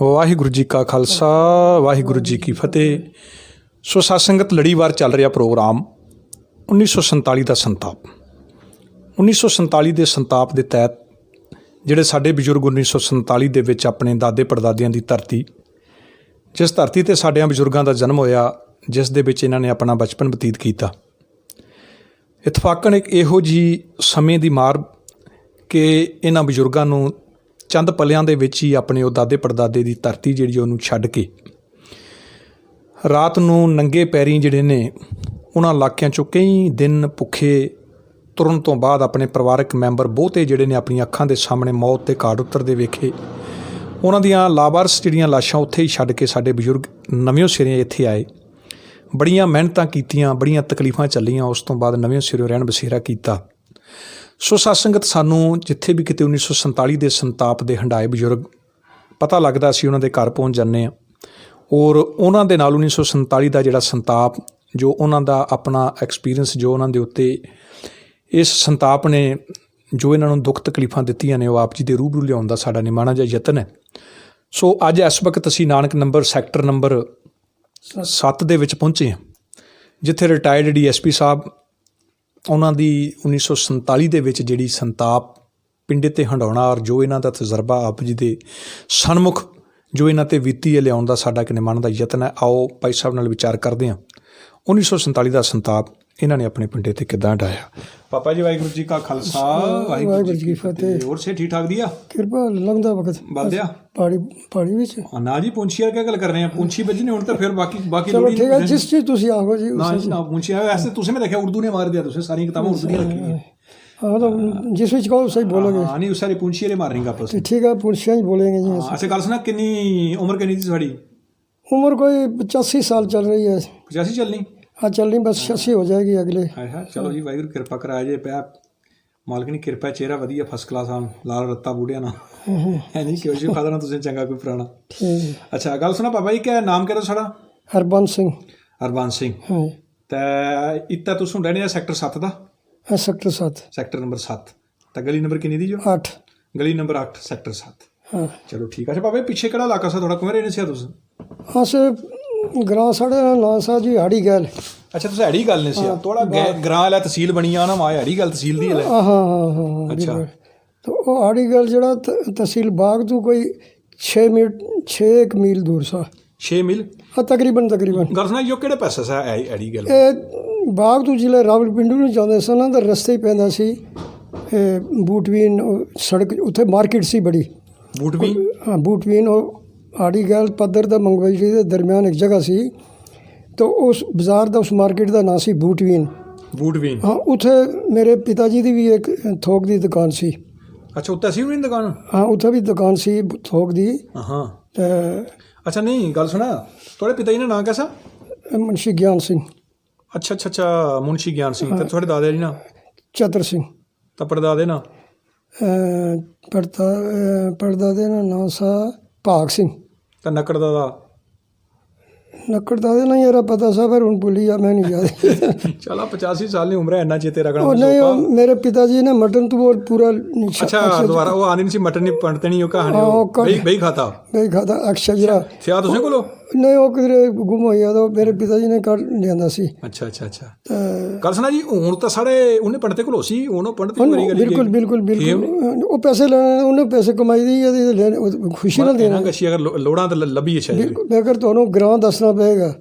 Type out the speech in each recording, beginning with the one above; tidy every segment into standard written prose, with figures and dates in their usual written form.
ਵਾਹਿਗੁਰੂ ਜੀ ਕਾ ਖਾਲਸਾ ਵਾਹਿਗੁਰੂ ਜੀ ਕੀ ਫਤਿਹ। ਸੋ ਸਾਧ ਸੰਗਤ ਲੜੀਵਾਰ ਚੱਲ ਰਿਹਾ ਪ੍ਰੋਗਰਾਮ 1947 ਦਾ ਸੰਤਾਪ। 1947 ਦੇ ਸੰਤਾਪ ਦੇ ਤਹਿਤ ਜਿਹੜੇ ਸਾਡੇ ਬਜ਼ੁਰਗ 1947 ਦੇ ਵਿੱਚ ਆਪਣੇ ਦਾਦੇ ਪੜਦਾਦਿਆਂ ਦੀ ਧਰਤੀ, ਜਿਸ ਧਰਤੀ 'ਤੇ ਸਾਡਿਆਂ ਬਜ਼ੁਰਗਾਂ ਦਾ ਜਨਮ ਹੋਇਆ, ਜਿਸ ਦੇ ਵਿੱਚ ਇਹਨਾਂ ਨੇ ਆਪਣਾ ਬਚਪਨ ਬਤੀਤ ਕੀਤਾ, ਇਤਫਾਕਨ ਇੱਕ ਇਹੋ ਜਿਹੀ ਸਮੇਂ ਦੀ ਮਾਰ ਕਿ ਇਹਨਾਂ ਬਜ਼ੁਰਗਾਂ ਨੂੰ ਚੰਦ ਪਲਿਆਂ ਦੇ ਵਿੱਚ ਹੀ ਆਪਣੇ ਉਹ ਦਾਦੇ ਪੜਦਾਦੇ ਦੀ ਧਰਤੀ ਜਿਹੜੀ ਉਹਨੂੰ ਛੱਡ ਕੇ ਰਾਤ ਨੂੰ ਨੰਗੇ ਪੈਰੀਂ ਜਿਹੜੇ ਨੇ ਉਹਨਾਂ ਇਲਾਕਿਆਂ 'ਚੋਂ ਕਈ ਦਿਨ ਭੁੱਖੇ ਤੁਰਨ ਤੋਂ ਬਾਅਦ ਆਪਣੇ ਪਰਿਵਾਰਕ ਮੈਂਬਰ ਬਹੁਤੇ ਜਿਹੜੇ ਨੇ ਆਪਣੀਆਂ ਅੱਖਾਂ ਦੇ ਸਾਹਮਣੇ ਮੌਤ ਦੇ ਘਾਟ ਉਤਰਦੇ ਵੇਖੇ। ਉਹਨਾਂ ਦੀਆਂ ਲਾਵਾਰਸ ਜਿਹੜੀਆਂ ਲਾਸ਼ਾਂ ਉੱਥੇ ਹੀ ਛੱਡ ਕੇ ਸਾਡੇ ਬਜ਼ੁਰਗ ਨਵਿਓਂ ਸਿਰੇ ਇੱਥੇ ਆਏ। ਬੜੀਆਂ ਮਿਹਨਤਾਂ ਕੀਤੀਆਂ, ਬੜੀਆਂ ਤਕਲੀਫਾਂ ਚੱਲੀਆਂ, ਉਸ ਤੋਂ ਬਾਅਦ ਨਵੇਂ ਸਿਰੋਂ ਰਹਿਣ ਬਸੇਰਾ ਕੀਤਾ। ਸੋ ਸਾਧ ਸੰਗਤ, ਸਾਨੂੰ ਜਿੱਥੇ ਵੀ ਕਿਤੇ 1947 ਦੇ ਸੰਤਾਪ ਦੇ ਹੰਢਾਏ ਬਜ਼ੁਰਗ ਪਤਾ ਲੱਗਦਾ ਸੀ, ਉਹਨਾਂ ਦੇ ਘਰ ਪਹੁੰਚ ਜਾਂਦੇ ਹਾਂ ਔਰ ਉਹਨਾਂ ਦੇ ਨਾਲ 1947 ਦਾ ਜਿਹੜਾ ਸੰਤਾਪ, ਜੋ ਉਹਨਾਂ ਦਾ ਆਪਣਾ ਐਕਸਪੀਰੀਅੰਸ, ਜੋ ਉਹਨਾਂ ਦੇ ਉੱਤੇ ਇਸ ਸੰਤਾਪ ਨੇ ਜੋ ਇਹਨਾਂ ਨੂੰ ਦੁੱਖ ਤਕਲੀਫਾਂ ਦਿੱਤੀਆਂ ਨੇ, ਉਹ ਆਪ ਜੀ ਦੇ ਰੂਬਰੂ ਲਿਆਉਣ ਦਾ ਸਾਡਾ ਨਿਮਾਣਾ ਜਿਹਾ ਯਤਨ ਹੈ। ਸੋ ਅੱਜ ਇਸ ਵਕਤ ਅਸੀਂ ਨਾਨਕ ਨੰਬਰ ਸੈਕਟਰ ਨੰਬਰ 7 ਦੇ ਵਿੱਚ ਪਹੁੰਚੇ ਹਾਂ, ਜਿੱਥੇ ਰਿਟਾਇਰਡ DSP ਸਾਹਿਬ, ਉਹਨਾਂ ਦੀ 1947 ਦੇ ਵਿੱਚ ਜਿਹੜੀ ਸੰਤਾਪ ਪਿੰਡੇ 'ਤੇ ਹੰਡਾਉਣਾ ਔਰ ਜੋ ਇਹਨਾਂ ਦਾ ਤਜਰਬਾ ਆਪ ਜੀ ਦੇ ਸਨਮੁਖ ਜੋ ਇਹਨਾਂ 'ਤੇ ਬੀਤੀ ਹੈ, ਲਿਆਉਣ ਦਾ ਸਾਡਾ ਇੱਕ ਨਿਮਾਣ ਦਾ ਯਤਨ ਹੈ। ਆਓ ਭਾਈ ਸਾਹਿਬ ਨਾਲ ਵਿਚਾਰ ਕਰਦੇ ਹਾਂ 1947 ਦਾ ਸੰਤਾਪ ਇਹਨਾਂ ਨੇ ਆਪਣੇ ਪਿੰਡੇ 'ਤੇ ਕਿੱਦਾਂ ਹੰਢਾਇਆ। ਪਾਪਾ ਜੀ, ਵਾਹਿਗੁਰੂ ਜੀ ਕਾ ਖਾਲਸਾ ਵਾਹਿਗੁਰੂ ਜੀ ਕੀ ਫਤਿਹ। ਹੋਰ ਸੇ ਠੀਕ ਠਾਕ ਦੀ ਆ? ਕਿਰਪਾ ਲੰਘਦਾ ਵਕਤ ਬਲਦਿਆ ਪਹਾੜੀ ਵਿੱਚ ਨਾ ਜੀ। ਪੁੰਛੀ ਕੀ ਗੱਲ ਕਰ ਰਹੇ ਆ? ਪੁੰਛੀ ਬੱਜੀ ਨੇ ਹੁਣ ਤਾਂ ਫਿਰ ਬਾਕੀ ਚਲੋ ਠੀਕ ਹੈ, ਜਿਸ ਚੀਜ਼ ਤੁਸੀਂ ਆਹੋ ਜੀ ਨਾ ਪੁੰਛੀ ਆ। ਵੈਸੇ ਤੁਸੀਂ ਮੈਂ ਦੇਖਿਆ ਉਰਦੂ ਨੇ ਮਾਰ ਦਿਆ, ਤੁਸੀਂ ਸਾਰੀਆਂ ਕਿਤਾਬਾਂ ਉਰਦੂ ਦੀਆਂ ਰੱਖੀਆਂ। हाँ तो जिस ਵਿੱਚ ਕਹੋ ਸਹੀ ਬੋਲੋਗੇ। ਹਾਂ ਨਹੀਂ, ਸਾਰੇ ਪੁੰਛੀ ਵਾਲੇ ਮਾਰਨਗੇ ਆਪਸ ਵਿੱਚ। ਠੀਕ ਹੈ, ਪੁੰਛੀਆਂ ਹੀ ਬੋਲेंगे जी। ਅੱਛਾ ਗੱਲ ਸੁਣਾ, ਕਿੰਨੀ ਉਮਰ ਕਿੰਨੀ ਸੀ ਤੁਹਾਡੀ? उम्र कोई 85 साल चल रही है। 85 ਚੱਲਣੀ? हाँ चल रही, बस 86 हो जाएगी अगले। ਹਾਂ ਚਲੋ ਜੀ, ਵਾਹਿਗੁਰੂ ਕਿਰਪਾ ਕਰਾਇਆ ਜੇ ਪਿਆ ਮਾਲਕ ਨੇ ਕਿਰਪਾ। ਚਿਹਰਾ ਵਧੀਆ, ਫਸਟ ਕਲਾਸ ਆ, ਲਾਲ ਰੱਤਾ ਬੂੜਿਆ ਨਾ ਹੈ ਨਹੀਂ ਕਿਉਂ ਜੀ ਖਾਦਾ ਨਾ ਤੁਸੀਂ ਚੰਗਾ ਕੋਈ ਪੁਰਾਣਾ। ठीक। ਅੱਛਾ ਗੱਲ ਸੁਣਾ ਪਾਪਾ ਜੀ, ਕਿਆ ਨਾਮ ਕਿਹੜਾ ਸਾਡਾ? हरबंस सिंह। ਹਰਬੰਸ ਸਿੰਘ। हाँ ਤੇ ਇੱਥੇ ਤੁਸੀਂ ਰਹਿੰਦੇ ਆ ਸੈਕਟਰ 7 ਦਾ? Sector 7, sector number 7। ਤਾਂ ਗਲੀ ਨੰਬਰ ਕਿੰਨੀ ਦੀ ਜੋ? 8। ਗਲੀ ਨੰਬਰ 8 ਸੈਕਟਰ 7। हाँ ਚਲੋ ਠੀਕ ਹੈ। ਅੱਛਾ ਪਾਪਾ, ਪਿੱਛੇ ਕਿਹੜਾ ਇਲਾਕਾ ਸੀ ਤੁਹਾਡਾ? ਕਿਵੇਂ ਰਹਿੰਦੇ ਸੀ ਤੁਸੀਂ? हाँ से ग्रां साढ़े ना सा जी हाड़ी गैल। ਅੱਛਾ ਤੁਸੀਂ ਹੈੜੀ ਗੱਲ ਨਹੀਂ ਸੀ ਥੋੜਾ ਗ੍ਰਾਂ ਵਾਲਾ ਤਹਿਸੀਲ ਬਣੀ ਆ ਨਾ, ਮਾਂ ਹੈੜੀ ਗੱਲ ਤਹਿਸੀਲ ਦੀ ਹੈ। हाँ हाँ हाँ। ਅੱਛਾ तो वो हाड़ी गैल जरा तहसील बाग तो कोई 6 मील दूर सा। 6 ਮੀਲ? हाँ तकरीबन। ਗੱਲ ਸੁਣਾ, ਜੋ ਕਿਹੜੇ ਪਾਸੇ ਸਾ ਹੈੜੀ ਗੱਲ? ਇਹ ਬਾਗ ਤੋਂ ਜ਼ਿਲ੍ਹੇ ਰਾਵਲਪਿੰਡੀ ਨੂੰ ਜਾਂਦੇ ਸਨ ਨਾ, ਤਾਂ ਰਸਤੇ ਹੀ ਪੈਂਦਾ ਸੀ ਬੂਟਵੀਨ ਸੜਕ, ਉੱਥੇ ਮਾਰਕੀਟ ਸੀ ਬੜੀ। ਬੂਟਵੀਨ? ਹਾਂ ਬੂਟਵੀਨ। ਉਹ ਆੜੀ ਗੈਲ ਪੱਧਰ ਦਾ ਮੰਗਵਾਈ ਦੇ ਦਰਮਿਆਨ ਇੱਕ ਜਗ੍ਹਾ ਸੀ, ਤਾਂ ਉਸ ਬਾਜ਼ਾਰ ਦਾ, ਉਸ ਮਾਰਕੀਟ ਦਾ ਨਾਂ ਸੀ ਬੂਟਵੀਨ। ਬੂਟਵੀਨ? ਹਾਂ, ਉੱਥੇ ਮੇਰੇ ਪਿਤਾ ਜੀ ਦੀ ਵੀ ਇੱਕ ਥੋਕ ਦੀ ਦੁਕਾਨ ਸੀ। ਅੱਛਾ, ਉੱਥੇ ਸੀ ਵੀ ਦੁਕਾਨ? ਹਾਂ, ਉੱਥੇ ਵੀ ਦੁਕਾਨ ਸੀ ਥੋਕ ਦੀ। ਹਾਂ। ਅੱਛਾ ਨਹੀਂ, ਗੱਲ ਸੁਣਾ, ਤੁਹਾਡੇ ਪਿਤਾ ਜੀ ਦਾ ਨਾਂ ਕਿਹਦਾ? ਮੁਨਸ਼ੀ ਗਿਆਨ ਸਿੰਘ। ਅੱਛਾ ਮੁਨਸ਼ੀ ਗਿਆਨ ਸਿੰਘ। ਤੇ ਤੁਹਾਡੇ ਦਾਦਾ ਜੀ ਨਾ? ਚਤਰ ਸਿੰਘ। ਤਾਂ ਪੜਦਾਦੇ ਨਾ? ਪੜਦਾਦੇ ਦਾ ਨਾਂ ਸਾ ਭਾਗ ਸਿੰਘ। ਤਾਂ ਨਕੜ ਦਾਦਾ? ਨੱਕੜ ਦਾਦੇ ਨਾ ਯਾਰਾ ਪਤਾ ਸਾ, ਪਰ ਹੁਣ ਭੁੱਲੀ ਆ, ਮੈਂ ਨਹੀਂ ਯਾਦ। ਚਲਾ 85 ਸਾਲ ਦੀ ਉਮਰ ਹੈ, ਇੰਨਾ ਚੇਤੇ ਰੱਖਣਾ? ਉਹ ਨਹੀਂ, ਉਹ ਮੇਰੇ ਪਿਤਾ ਜੀ ਨੇ ਮਟਨ ਤੋਂ ਪੂਰਾ। ਅੱਛਾ ਦੁਬਾਰਾ ਉਹ ਆਨੀ ਨਹੀਂ ਸੀ ਮਟਨ ਨਹੀਂ ਪੜਤੇ ਨਹੀਂ, ਉਹ ਕਹਾਣੀ ਬਈ ਖਾਤਾ ਅਕਸ਼ਾ ਜਰਾ ਸਿਆ ਤੁਸੀਂ ਕੋਲੋਂ? ਨਹੀਂ, ਉਹ ਕਿਧਰੇ ਗੁੰਮ ਹੋਇਆ, ਤਾਂ ਮੇਰੇ ਪਿਤਾ ਜੀ ਨੇ ਕੱਢ ਲਿਆਂਦਾ ਸੀ। ਅੱਛਾ ਗੱਲ ਸੁਣਾ ਜੀ, ਹੁਣ ਤਾਂ ਸਾਰੇ ਉਹਨੇ ਪੰਡਤੇ ਕੋਲ ਸੀ, ਉਹਨੂੰ ਪੰਡਤ ਬਿਲਕੁਲ ਉਹ ਪੈਸੇ ਲੈਣੇ, ਉਹਨੇ ਪੈਸੇ ਕਮਾਈ ਦੀ, ਖੁਸ਼ੀ ਨਾਲ ਦੇਣਾ। ਅਗਰ ਲੋੜਾਂ ਤਾਂ ਲੱਭੀ ਹੈ ਅਗਰ ਤੁਹਾਨੂੰ ਗ੍ਰਾਂ ਦੱਸਣਾ ਪਏਗਾ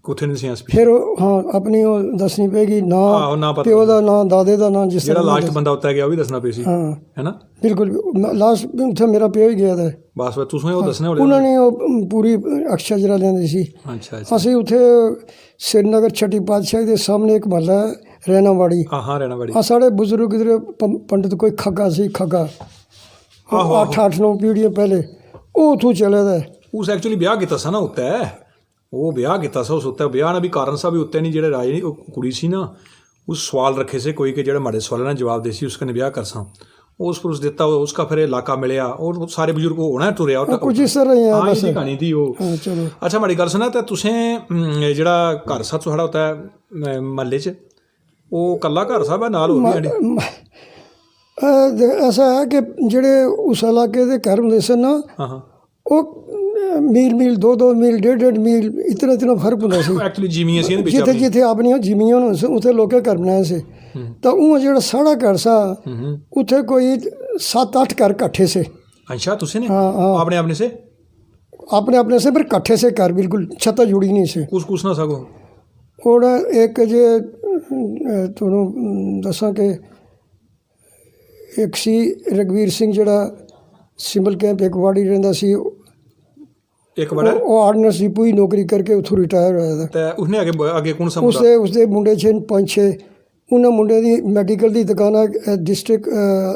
ਕੁੱਥੇ ਨਹੀਂ ਸੀ ਫਿਰ। ਹਾਂ, ਆਪਣੀ ਉਹ ਦੱਸਣੀ ਪਏਗੀ, ਨਾ ਪਿਓ ਦਾ ਨਾਂ, ਦਾਦੇ ਦਾ ਨਾਂ, ਜਿਸ ਜਿਹੜਾ ਲਾਸਟ ਬੰਦਾ ਉੱਤੇ ਗਿਆ ਉਹ ਵੀ ਦੱਸਣਾ ਪਈ ਸੀ। ਹਾਂ ਹੈ ਨਾ, ਬਿਲਕੁਲ। ਲਾਸਟ ਉੱਥੇ ਮੇਰਾ ਪਿਓ ਹੀ ਗਿਆ ਤਾ। ਬਸ ਤੁਸੀਂ ਉਹ ਦੱਸਣੇ ਹੋਣੇ। ਉਹਨਾਂ ਨੇ ਉਹ ਪੂਰੀ ਅਕਸ਼ਾ ਜਰਾ ਲੈਂਦੀ ਸੀ। ਅੱਛਾ। ਅਸੀਂ ਉੱਥੇ ਸ੍ਰੀਨਗਰ ਛੱਟੀ ਪਾਤਸ਼ਾਹੀ ਦੇ ਸਾਹਮਣੇ ਇੱਕ ਮਹੱਲਾ ਰੈਣਾਵਾੜੀ। ਹਾਂ ਰੈਣਾਵਾੜੀ। ਆ ਸਾਡੇ ਬਜ਼ੁਰਗ ਇਧਰ ਪੰਡਿਤ ਕੋਈ ਖੱਗਾ ਸੀ, ਖੱਗਾ 8-9 ਪੀੜ੍ਹੀਆਂ ਪਹਿਲੇ, ਉਹ ਉੱਥੋਂ ਚਲੇ ਦਾ। ਉਸ ਐਕਚੁਅਲੀ ਵਿਆਹ ਕੀਤਾ ਸੀ ਨਾ ਉੱਤੇ, ਉਹ ਵਿਆਹ ਕੀਤਾ ਸੀ ਉਸ ਉੱਤੇ। ਵਿਆਹ ਨਾਲ ਵੀ ਕਾਰਨ ਸਾਹਿਬ ਵੀ ਉੱਤੇ ਨਹੀਂ, ਜਿਹੜੇ ਰਾਜੇ ਨੇ ਉਹ ਕੁੜੀ ਸੀ ਨਾ, ਉਸ ਸਵਾਲ ਰੱਖੇ ਸੀ ਕੋਈ ਕਿ ਜਿਹੜੇ ਮਾੜੇ ਸਵਾਲਾਂ ਨਾਲ ਜਵਾਬ ਦੇ ਸੀ, ਉਸ ਕਨੇ ਵਿਆਹ ਕਰ ਸਾਂ, ਉਸ ਪਰ ਉਸ ਦਿੱਤਾ ਉਸका फिर इलाका मिलिया और सारे बुजुर्ग होना तुरिया कुछ इस तरह ही कहानी थी वो। अच्छा माड़ी गल सुना, तो तुसें जेह्ड़ा घर सा साढ़ा होता है महल्ले च, वो कल्ला घर सा नाल होर भी? ऐसा है कि जेह्ड़े उस इलाके दे घर होंदे सन ना, वो मील 2 मील 1.5 मील इतना फर्क ਹੁੰਦਾ ਸੀ ਐਕਚੁਅਲੀ ਜਿਮੀਆਂ ਸੀ ਵਿੱਚ ਜਿੱਥੇ ਜਿੱਥੇ ਆਪਣੀਆਂ ਜ਼ਮੀਨਾਂ ਨੂੰ ਉੱਥੇ ਲੋਕੇ ਘਰ ਬਣਾਏ ਸੀ ਤਾਂ ਉਹ ਜਿਹੜਾ ਸਾਡਾ ਘਰ ਸਾ ਉੱਥੇ ਕੋਈ 7-8 ਘਰ ਇਕੱਠੇ ਸੇ अच्छा तुसे ने हाँ। आपने आपने से अपने से पर इकट्ठे से घर बिल्कुल छत्ता जुड़ी नहीं से कुछ ना सको और एक जे ਤੁਹਾਨੂੰ ਦੱਸਾਂ ਕਿ ਇੱਕ ਸੀ ਰਘਵੀਰ ਸਿੰਘ ਜਿਹੜਾ ਸਿਮਲ ਕੈਂਪ ਇੱਕ ਵਾੜੀ ਰਹਿੰਦਾ ਸੀ एक बड़ा ਉਹ ਆਰਡਨੈਂਸ ਦੀ ਪੂਰੀ ਨੌਕਰੀ ਕਰਕੇ ਉੱਥੋਂ ਰਿਟਾਇਰ ਹੋਇਆ था ਤੇ ਉਸਨੇ ਅੱਗੇ ਕੌਣ ਸਾ ਉਸਦੇ ਮੁੰਡੇ 5-6 ਉਹਨਾਂ ਮੁੰਡਿਆਂ ਦੀ ਮੈਡੀਕਲ ਦੀ ਦੁਕਾਨ ਹੈ ਡਿਸਟ੍ਰਿਕਟ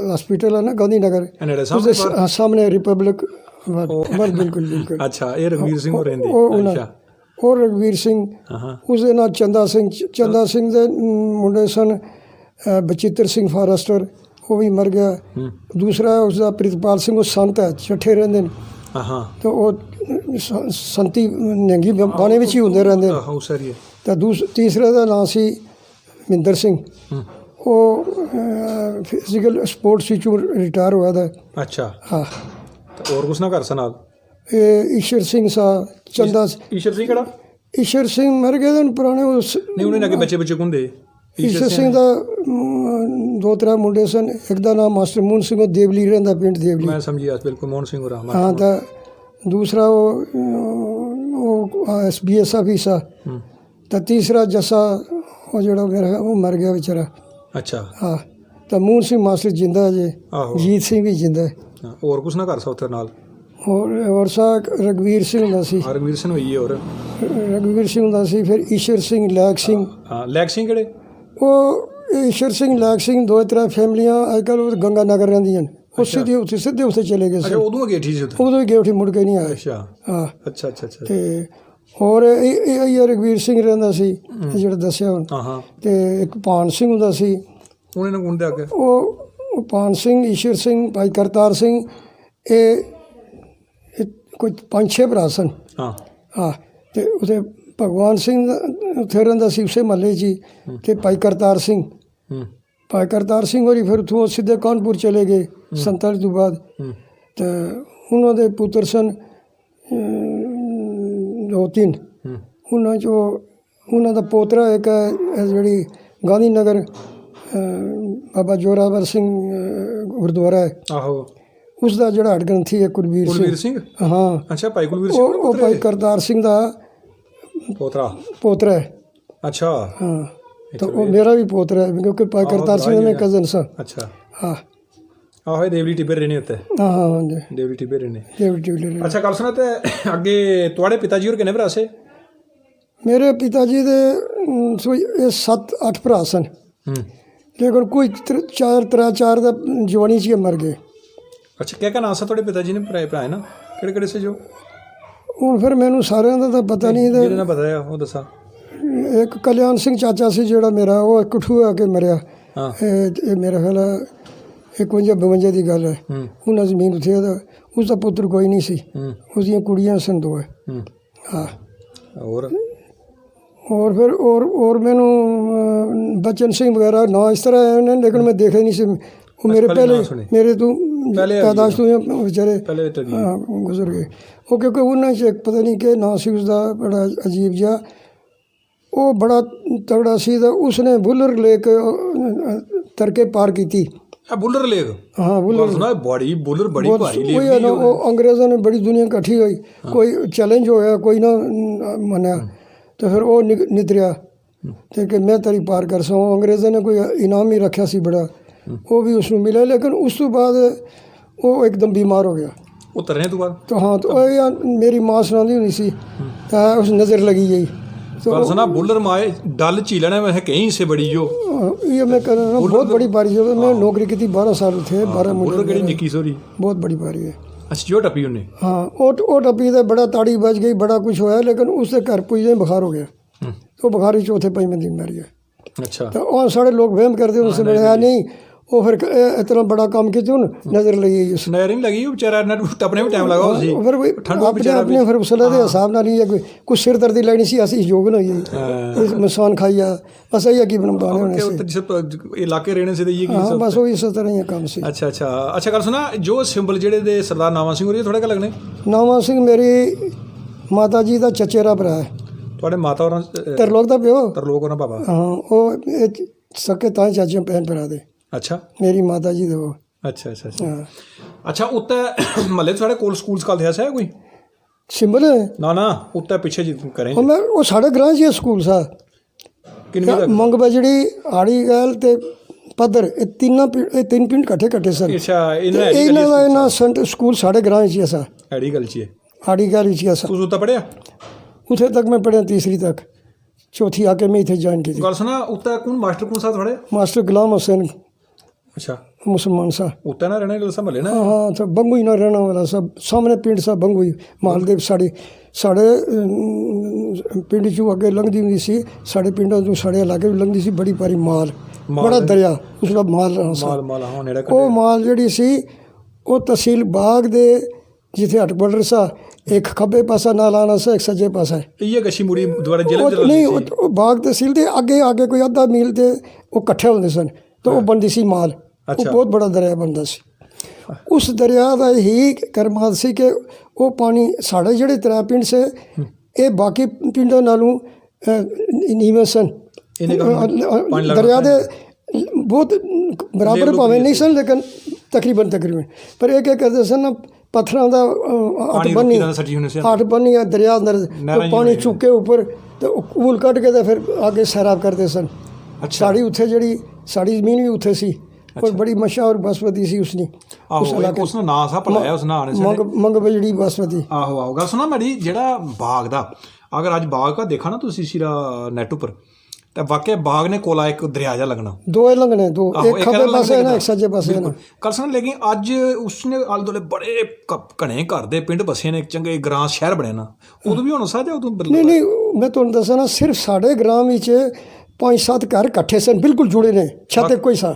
ਹਸਪੀਟਲ ਹੈ ਨਾ ਗਾਂਧੀ ਨਗਰ ਉਸਦੇ ਸਾਹਮਣੇ ਰਿਪਬਲਿਕ ਬਿਲकुल ਅੱਛਾ ਇਹ ਰਘਵੀਰ ਸਿੰਘ ਹੋ ਰਹਿੰਦੇ ਅੱਛਾ ਉਹ ਰਘਵੀਰ ਸਿੰਘ ਉਸਦੇ ਨਾਲ ਚੰਦਾ ਸਿੰਘ ਦੇ ਮੁੰਡੇ ਸਨ ਬਚਿੱਤਰ ਸਿੰਘ ਫਾਰੈਸਟਰ ਉਹ ਵੀ ਮਰ ਗਿਆ ਦੂਸਰਾ ਉਸਦਾ ਪ੍ਰਿਤਪਾਲ ਸਿੰਘ ਉਹ ਸੰਤ ਹੈ ਛੱਠੇ ਰਹਿੰਦੇ ਨੇ ਤਾਂ ਉਹ ਸੰਤੀ ਨੰਗੀ ਬਾਣੇ ਵਿੱਚ ਹੀ ਹੁੰਦੇ ਰਹਿੰਦੇ ਨੇ ਤਾਂ ਤੀਸਰੇ ਦਾ ਨਾਂ ਸੀ ਮਿੰਦਰ ਸਿੰਘ ਉਹ ਫਿਜ਼ੀਕਲ ਸਪੋਰਟਸ ਵਿੱਚੋਂ ਰਿਟਾਇਰ ਹੋਇਆ ਦਾ ਅੱਛਾ ਹਾਂ ਹੋਰ ਕੁਛ ਨਾ ਕਰ ਸਾ ਨਾਲ ਇਹ ਈਸ਼ਰ ਸਿੰਘ ਸਾ ਚੰਦਾ ਈਸ਼ਰ ਸਿੰਘ ਕਿਹੜਾ ਈਸ਼ਰ ਸਿੰਘ ਮਰ ਗਏ ਨੇ ਪੁਰਾਣੇ ਉਸ ਨਹੀਂ ਉਹਨੇ ਅੱਗੇ ਬੱਚੇ ਹੁੰਦੇ ਈਸ਼ਰ ਸਿੰਘ ਦਾ 2-3 ਮੁੰਡੇ ਸਨ ਇੱਕ ਦਾ ਨਾਮ ਮਾਸਟਰ ਮੋਹਨ ਸਿੰਘ ਉਹ ਦੇਵਲੀ ਰਹਿੰਦਾ ਪਿੰਡ ਦੇਵਲੀ ਮੈਂ ਸਮਝੀ ਬਿਲਕੁਲ ਮੋਹਨ ਸਿੰਘ ਰਾਮ ਹਾਂ ਤਾਂ ਦੂਸਰਾ ਉਹ SBS ਆਫਿਸ ਆ ਤਾਂ ਤੀਸਰਾ ਜੱਸਾ ਉਹ ਜਿਹੜਾ ਮੇਰਾ ਉਹ ਮਰ ਗਿਆ ਵਿਚਾਰਾ ਅੱਛਾ ਹਾਂ ਤਾਂ ਮੋਹਨ ਸਿੰਘ ਮਾਸਟਰ ਜਿੰਦਾ ਜੇ ਜੀਤ ਸਿੰਘ ਵੀ ਜਿੰਦਾ ਹੋਰ ਕੁਛ ਨਾ ਕਰ ਸਕਦਾ ਨਾਲ ਹੋਰ ਸਾ ਰਘਵੀਰ ਸਿੰਘ ਹੁੰਦਾ ਸੀ ਰਘਵੀਰ ਸਿੰਘ ਹੋਈ ਹੋਰ ਰਘਵੀਰ ਸਿੰਘ ਹੁੰਦਾ ਸੀ ਫਿਰ ਈਸ਼ਰ ਸਿੰਘ ਲੈਕ ਸਿੰਘ ਹਾਂ ਲੈਕ ਸਿੰਘ ਕਿਹੜੇ ਉਹ ਈਸ਼ਰ ਸਿੰਘ ਲੈਕ ਸਿੰਘ 2-3 ਫੈਮਲੀਆਂ ਅੱਜ ਕੱਲ੍ਹ ਉਹ ਗੰਗਾ ਨਗਰ ਰਹਿੰਦੀਆਂ ਨੇ ਉਹ ਸਿੱਧੇ ਉੱਥੇ ਚਲੇ ਗਏ ਸੀ ਉਦੋਂ ਗਏ ਠੀਕ ਸੀ ਉਦੋਂ ਹੀ ਗਏ ਉੱਥੇ ਮੁੜ ਕੇ ਨਹੀਂ ਆਏ ਅੱਛਾ ਹਾਂ ਅੱਛਾ ਤੇ ਹੋਰ ਇਹ ਰਘਵੀਰ ਸਿੰਘ ਰਹਿੰਦਾ ਸੀ ਜਿਹੜਾ ਦੱਸਿਆ ਹੁਣ ਤੇ ਇੱਕ ਪਾਨ ਸਿੰਘ ਹੁੰਦਾ ਸੀ ਉਹਨੇ ਨੂੰ ਗੁੰਡੇ ਅੱਗੇ ਉਹ ਪਾਨ ਸਿੰਘ ਈਸ਼ਰ ਸਿੰਘ ਭਾਈ ਕਰਤਾਰ ਸਿੰਘ ਇਹ ਕੋਈ 5-6 ਭਰਾ ਸਨ ਹਾਂ ਤੇ ਉਹਦੇ ਭਗਵਾਨ ਸਿੰਘ ਉੱਥੇ ਰਹਿੰਦਾ ਸੀ ਉਸੇ ਮਹੱਲੇ 'ਚ ਹੀ ਤੇ ਭਾਈ ਕਰਤਾਰ ਸਿੰਘ ਹੋਰੀ ਫਿਰ ਉੱਥੋਂ ਸਿੱਧੇ ਕਾਨਪੁਰ ਚਲੇ ਗਏ 47 ਤੋਂ ਬਾਅਦ ਤੇ ਉਹਨਾਂ ਦੇ ਪੁੱਤਰ ਸਨ 2-3 ਉਹਨਾਂ 'ਚੋਂ ਉਹਨਾਂ ਦਾ ਪੋਤਰਾ ਇੱਕ ਜਿਹੜੀ ਗਾਂਧੀ ਨਗਰ ਬਾਬਾ ਜੋਰਾਵਰ ਸਿੰਘ ਗੁਰਦੁਆਰਾ ਹੈ ਆਹੋ ਉਸ ਦਾ ਜਿਹੜਾ ਹੱਡ ਗ੍ਰੰਥੀ ਹੈ ਕੁਲਵੀਰ ਸਿੰਘ ਹਾਂ ਅੱਛਾ ਭਾਈ ਕੁਲਵੀਰ ਸਿੰਘ ਉਹ ਭਾਈ ਕਰਤਾਰ ਸਿੰਘ ਦਾ ਪੋਤਰਾ ਹੈ ਅੱਛਾ ਹਾਂ ਤਾਂ ਉਹ ਮੇਰਾ ਵੀ ਪੋਤਰਾ ਹੈ ਕਿਉਂਕਿ ਭਾਈ ਕਰਤਾਰ ਸਿੰਘ ਦੇ ਕਜ਼ਨ ਸਨ ਅੱਛਾ ਹਾਂ ਆਹੋ ਦੇਵਲੀ ਟਿੱਬੇ ਰਹਿਣੇ ਉੱਤੇ ਹਾਂ ਦੇਵਲੀ ਟਿੱਬੇ ਰਹਿਣੇ ਅੱਛਾ ਗੱਲ ਸੁਣਾ ਤੇ ਅੱਗੇ ਤੁਹਾਡੇ ਪਿਤਾ ਜੀ ਹੋਰ ਕਿੰਨੇ ਭਰਾ ਸੇ ਮੇਰੇ ਪਿਤਾ ਜੀ ਦੇ 7-8 ਭਰਾ ਸਨ ਲੇਕਿਨ ਕੋਈ 4 ਦਾ ਜਵਾਨੀ 'ਚ ਮਰ ਗਏ ਅੱਛਾ ਕਿਆ ਨਾਮ ਸੀ ਤੁਹਾਡੇ ਪਿਤਾ ਜੀ ਨੇ ਭਰਾ ਨਾ ਕਿਹੜੇ ਸੇ ਜੋ ਹੁਣ ਫਿਰ ਮੈਨੂੰ ਸਾਰਿਆਂ ਦਾ ਤਾਂ ਪਤਾ ਨਹੀਂ ਜਿਹਨਾਂ ਦਾ ਪਤਾ ਹੈ ਉਹ ਦੱਸਾਂ ਇੱਕ ਕਲਿਆਣ ਸਿੰਘ ਚਾਚਾ ਸੀ ਜਿਹੜਾ ਮੇਰਾ ਉਹ ਕਠੂ ਆ ਕੇ ਮਰਿਆ ਇਹ ਮੇਰਾ ਖਿਆਲ 51-52 ਦੀ ਗੱਲ ਹੈ ਉਹਨਾਂ ਜ਼ਮੀਨ ਉੱਥੇ ਉਸ ਦਾ ਪੁੱਤਰ ਕੋਈ ਨਹੀਂ ਸੀ ਉਸਦੀਆਂ ਕੁੜੀਆਂ ਸਨ 2 ਹਾਂ ਹੋਰ ਫਿਰ ਔਰ ਮੈਨੂੰ ਬਚਨ ਸਿੰਘ ਵਗੈਰਾ ਨਾ ਇਸ ਤਰ੍ਹਾਂ ਆਏ ਨੇ ਲੇਕਿਨ ਮੈਂ ਦੇਖੇ ਨਹੀਂ ਸੀ ਉਹ ਮੇਰੇ ਤੋਂ ਪੈਦਾਸ਼ ਤੋਂ ਵਿਚਾਰੇ ਗੁਜ਼ਰ ਗਏ ਉਹ ਕਿਉਂਕਿ ਉਹਨਾਂ 'ਚ ਪਤਾ ਨਹੀਂ ਕਿ ਨਾਂ ਸੀ ਉਸਦਾ ਬੜਾ ਅਜੀਬ ਜਿਹਾ ਉਹ ਬੜਾ ਤਗੜਾ ਸੀ ਤਾਂ ਉਸਨੇ ਬੁੱਲਰ ਲੇਕ ਤਰਕੇ ਪਾਰ ਕੀਤੀ ਬੁੱਲਰ ਲੇਕ ਹਾਂ ਬੁੱਲਰ ਬੜੀ ਭਾਰੀ ਲੇਕ ਉਹ ਅੰਗਰੇਜ਼ਾਂ ਨੇ ਬੜੀ ਦੁਨੀਆ ਇਕੱਠੀ ਹੋਈ ਕੋਈ ਚੈਲੰਜ ਹੋਇਆ ਕੋਈ ਨਾ ਮੰਨਿਆ ਤਾਂ ਫਿਰ ਉਹ ਨਿਤਰਿਆ ਤੇ ਕਿ ਮੈਂ ਤੇਰੀ ਪਾਰ ਕਰ ਸਕਾਂ ਅੰਗਰੇਜ਼ਾਂ ਨੇ ਕੋਈ ਇਨਾਮ ਹੀ ਰੱਖਿਆ ਸੀ ਬੜਾ ਉਹ ਵੀ ਉਸਨੂੰ ਮਿਲਿਆ ਲੇਕਿਨ ਉਸ ਤੋਂ ਬਾਅਦ ਉਹ ਇੱਕਦਮ ਬਿਮਾਰ ਹੋ ਗਿਆ ਉਹ ਤਰਨੇ ਤੋਂ ਬਾਅਦ ਤਾਂ ਹਾਂ ਤਾਂ ਮੇਰੀ ਮਾਂ ਸੁਣਾਉਂਦੀ ਹੁੰਦੀ ਸੀ ਤਾਂ ਉਸ ਨਜ਼ਰ लगी गई तो सुना बुल्लर माए डल झीलने में कहीं से बड़ी जो ये मैं कह रहा हूँ बहुत बड़ी बारिश है मैं नौकरी की थी 12 साल थे 12 बुल्लर केड़ी निक्की सोरी बहुत बड़ी बारिश है अच्छा जो टपी उन्हें हाँ वो टपी तो बड़ा ताड़ी बज गई बड़ा कुछ होया लेकिन उससे घर पुजदे बुखार हो गया तो बुखार ही चौथे 5 दिन मर गया अच्छा तो और सारे लोग वहम करते उनसे बढ़िया नहीं ਉਹ ਫਿਰ ਇਤਨਾ ਬੜਾ ਕੰਮ ਕੀਤਾ ਹੁਣ ਨਜ਼ਰ ਲਈ ਉਸ ਨਜ਼ਰ ਨਹੀਂ ਲੱਗੀ, ਉਹ ਵਿਚਾਰਾ ਟੱਪਣੇ ਵੀ ਟਾਈਮ ਲਗਾ ਸੀ ਫਿਰ ਵੀ ਆਪਣੇ ਫਿਰ ਉਸਲੇ ਦੇ ਹਿਸਾਬ ਨਾਲ ਨਹੀਂ ਕੁਛ ਸਿਰ ਦਰਦੀ ਲੈਣੀ ਸੀ, ਅਸੀਂ ਯੋਗ ਨਾ ਹੋਈ ਮਸਾਨ ਖਾਈਆ ਬਸ ਇਹ ਕੀ ਬਣਾਉਣੇ ਹੋਣੇ ਸੀ ਇਲਾਕੇ ਰਹਿਣੇ ਸੀ ਤੇ ਹਾਂ ਬਸ ਉਹ ਇਸ ਤਰ੍ਹਾਂ ਹੀ ਕੰਮ ਸੀ। ਅੱਛਾ ਗੱਲ ਸੁਣਾ, ਜੋ ਸਿੰਬਲ ਜਿਹੜੇ ਦੇ ਸਰਦਾਰ ਨਾਵਾਂ ਸਿੰਘ ਹੋਰੀ ਥੋੜੇ ਕੁ ਲੱਗਣੇ। ਨਾਵਾਂ ਸਿੰਘ ਮੇਰੀ ਮਾਤਾ ਜੀ ਦਾ ਚਚੇਰਾ ਭਰਾ ਹੈ। ਤੁਹਾਡੇ ਮਾਤਾ ਹੋਰਾਂ ਤਰਲੋਕ ਦਾ ਪਿਓ? ਤਰਲੋਕ ਹੋਰਾਂ ਪਾਪਾ। ਹਾਂ ਉਹ ਸਕੇ ਤਾਂ ਚਾਚੇ ਭੈਣ ਭਰਾ ਦੇ। ਅੱਛਾ ਮੇਰੀ ਮਾਤਾ ਜੀ ਦੇ ਉਹ। ਅੱਛਾ ਉੱਤੇ ਮਹੱਲੇ ਤੁਹਾਡੇ ਕੋਲ ਸਕੂਲ ਸਕਾਲ ਹੈ ਕੋਈ ਸਿੰਬਲ? ਨਾ ਉੱਤੇ ਪਿੱਛੇ ਜੀ ਕਰੇ ਉਹ ਸਾਡੇ ਗ੍ਰਾਂ 'ਚ ਸਕੂਲ ਸਾ ਮੰਗ ਬਜੜੀ ਆੜੀ ਗੈਲ ਤੇ ਪੱਧਰ ਇਹ ਤਿੰਨ ਪਿੰਡ ਇਕੱਠੇ ਸਨ। ਇਹਨਾਂ ਸੈਂਟਰ ਸਕੂਲ ਸਾਡੇ ਗ੍ਰਾਂ 'ਚ ਸਾ ਆੜੀ ਗੱਲ 'ਚ ਆੜੀ ਗੈਲ 'ਚ ਸਾ। ਤੁਸੀਂ ਉੱਤੇ ਪੜ੍ਹਿਆ? ਉੱਥੇ ਤੱਕ ਮੈਂ ਪੜ੍ਹਿਆ तीसरी तक, चौथी आके मैं इतने ज्वाइन की। ਗੱਲ ਸੁਣਾ ਉੱਤੇ ਕੌਣ ਮਾਸਟਰ ਕੌਣ ਸਾ ਤੁਹਾਡੇ? मास्टर गुलाम हुसैन। अच्छा मुसलमान सा उत्ता ना रहने वाला संभले ना। हाँ तो बंगू ही ना रहने वाला सब सामने पिंड सा बंगू ही मालदेव साढ़े पिंड चू अगे लंघदी हुंदी सी, साढ़े पिंडों चू साढ़े इलाके भी लंघदी सी बड़ी भारी माल बड़ा दरिया उसका माल वो माल जिहड़ी सी वो तहसील बाग दे जिथे हेडक्वार्टर सा एक खब्बे पासा नाला आना सा, एक सज्जे पासा है। ये गशी मुड़ी दोबारा जेल नहीं बाग तहसील दे आगे कोई आधा मील ते वो कट्ठे होंदे सन तो वो बनती सी माल। वो बहुत बड़ा दरिया बनता सी। उस दरिया का ही करमात सी कि वो पानी साढ़े जेह्ड़े त्रै पिंड से ये बाकी पिंडों नालों नीवें सन। दरिया दे बहुत बराबर भावें नहीं सन लेकिन तकरीबन पर ये क्या करते सन ना पत्थरों का हट बनी दरिया अंदर तो पानी चुके ऊपर तो कूल कट के फिर आगे सैराब करते सन। साड़ी उत्थे जी साड़ी जमीन भी उत्थे सी और बड़ी मशहूर बासमती सी उसने उसने नाम सा भलाया उस नाम ने मंग बजड़ी बासमती। आहो गल सुना मेरी जेड़ा बाग दा अगर अज बाग का देखा ना तुसी सिरा नेट उपर तो वाकई बाग ने कोला एक दरिया जा लगना दो लगने दो एक खब्बे पासे है ना एक सज्जे पासे है ना। गल सुना लेकिन अज उसने आले दुआले बड़े घने घर दे पिंड बसे ने चंगे ग्रां शहर बने ना उदों भी होना सा जां उदों नहीं मैं तुहानूं दस्सां ना सिर्फ साडे ग्रां विच 5-7 घर इकट्ठे सन बिल्कुल जुड़े ने छत कोई सा।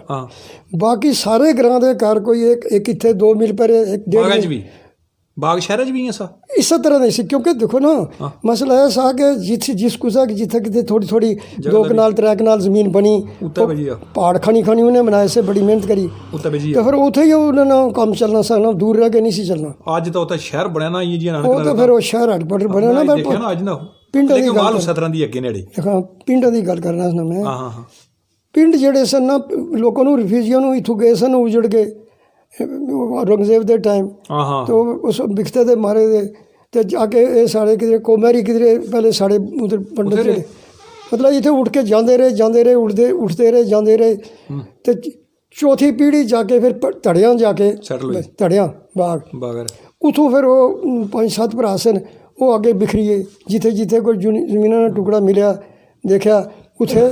बाकी सारे ग्रां दे घर कोई एक इत्थे 2 मील परे एक डेढ़ भी बाग शहर भी है सा इस तरह नहीं सी क्योंकि देखो ना मसला है सा कि जिस कुछ जिथे कितने थोड़ी 2 कनाल 3 कनाल जमीन बनी पहाड़ खनी उन्हें बनाए से बड़ी मेहनत करी तो फिर उथे ही उन्होंने काम चलना सा ना दूर रह के नहीं सी चलना। अज तो उत्थे शहर बनया ना ये वो तो फिर वो शहर हेडक्वार्टर बनया ना अज ना पिंडों की गल तरह दी अगे नेड़े पिंडों की गल करना ना मैं पिंड जेड़े सन ना लोगों को रिफ्यूजियों इत्थों गए सन उजड़ गए औरंगजेब दे टाइम तो उस बिखते दे मारे दे ते जाके ये साढ़े किधरे कोमेरी किधरे पहले साढ़े उधर पंडित जेड़े मतलब इत्थे उठ के जाते रहे उठते रहे जाते रहे तो चौथी पीढ़ी जाके फिर धड़ियाँ जाके धड़ियाँ बाग उतों फिर वो 5-7 भरा सन वो आगे बिखरीए जिथे कोई जमीनों का टुकड़ा मिलिया देखा उथे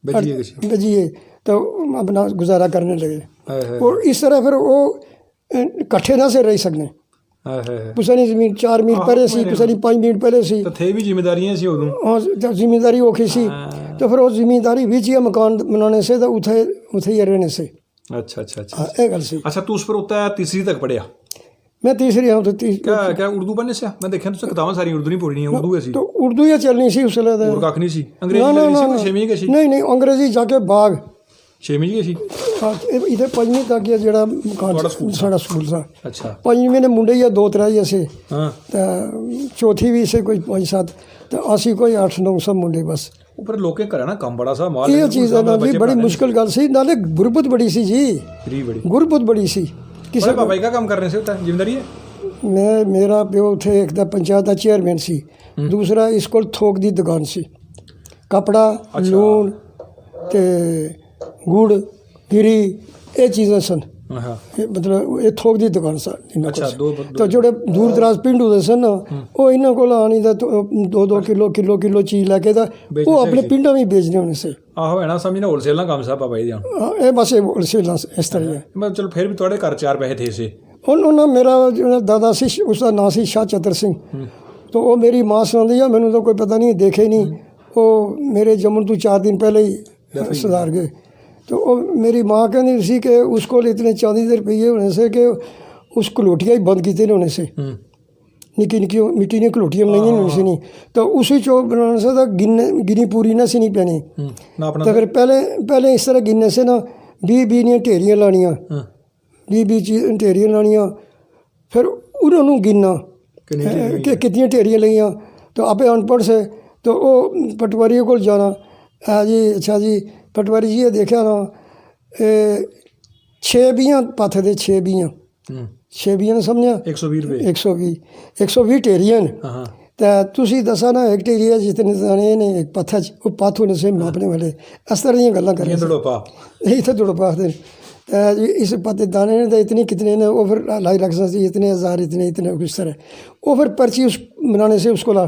बजीए तो अपना गुजारा करने लगे और इस तरह फिर वो कट्ठे ना से रह सकने कुछ नहीं जमीन 4 मील पहले सी कुछ नहीं 5 मील पहले सी तो थे भी जिम्मेदारियां सी उदों हाँ जिम्मेदारी औखी सी तो फिर वो जिम्मेदारी भी चाहिए मकान बनाने से तो उथे ही रहने से। अच्छा ये गल सी। अच्छा तू उस पर उत्ता तीसरी तक पढ़िया? मैं तीसरी हाँ तो क्या उर्दू पढ़ने से मैं देखा तो किताबें सारी उर्दू नहीं पढ़नी उर्दू है सी तो उर्दू ही चलनी सी उसले और कख नहीं सी अंग्रेजी छेवीं के सी नहीं अंग्रेजी जाके बाग 6वीं के सी हाँ इतने 5वीं तक ही जेड़ा मकान साड़ा स्कूल सा। अच्छा 5वीं ने मुंडे ही 2-3 ही असे तो चौथी भी से कोई 5-7 तो असी कोई 8-9 सब मुंडे बस ऊपर लोके घर ना काम बड़ा सा माल ये चीज़ है ना जी बड़ी मुश्किल गल सी नाले गुरबत बड़ी सी जी गुरबत बड़ी सी किसी बाबा का काम करने से होता है जिम्मेदारी है। मैं मेरा प्यो थे एक पंचायत का चेयरमैन सी दूसरा इसको थोक दी दुकान सी कपड़ा लून ते गुड़ गिरी ये चीज़ें सन मतलब ये थोक दी दुकान सा। तो जोड़े दूर दराज पिंड होते सन ना वो इन्हों को आनी दा 2-2 किलो चीज़ लैके वो अपने पिंडों में बेचने होने से। आहो है ना समझना होलसेल काम सा पापा जी ये बस होलसेल इस तरह है। मैं चलो फिर भी थोड़े घर 4 पैसे थे से उन्होंने मेरा जो दादा सी उसका नाम सी शाह चतर सिंह तो वो मेरी माँ सुनाती है मैंने तो कोई पता नहीं देखे नहीं वो मेरे जम्मू तो 4 दिन पहले ही सुधार गए तो वो मेरी माँ कहती सी कि उसको इतने चांदी के रुपये होने से कि उस कलोटियाँ ही बंद किए होने से, निक्की निक्की मिट्टी दी कलोटियाँ बनाई होनी सी नहीं, तो उसी चो बनाने से तो गिनी पूरी ना सी नहीं पैनी। तो फिर पहले इस तरह गिनने से ना 20 ਦੀਆਂ ਢੇਰੀਆਂ ਲਾਣੀਆਂ, 20 ਢੇਰੀਆਂ ਲਾਣੀਆਂ, फिर उन्होंने गिनना कि कितनी ढेरियाँ लगियाँ। तो आपे अनपढ़ से तो वो पटवारी को जाना, है जी अच्छा जी पटवारी जी ये देखा ना 6 बीयां पत्थ दे 6 बीयां 6 बीयां समझा 120 रुपये 120 ढेरियां न। तो तुसी दसा ना एक ढेरी है जितने दाने ने एक पत्थर वो पत्थ होने से मापने वाले इस तरह दी गल्लां करें। इत्थे दड़ोपा आखदे इस पत्ते दाने ने तो इतनी कितने ने वो फिर लाई रख सकती इतने हज़ार इतने किस तरह वो फिर पर्ची उस बनाने से उसको ला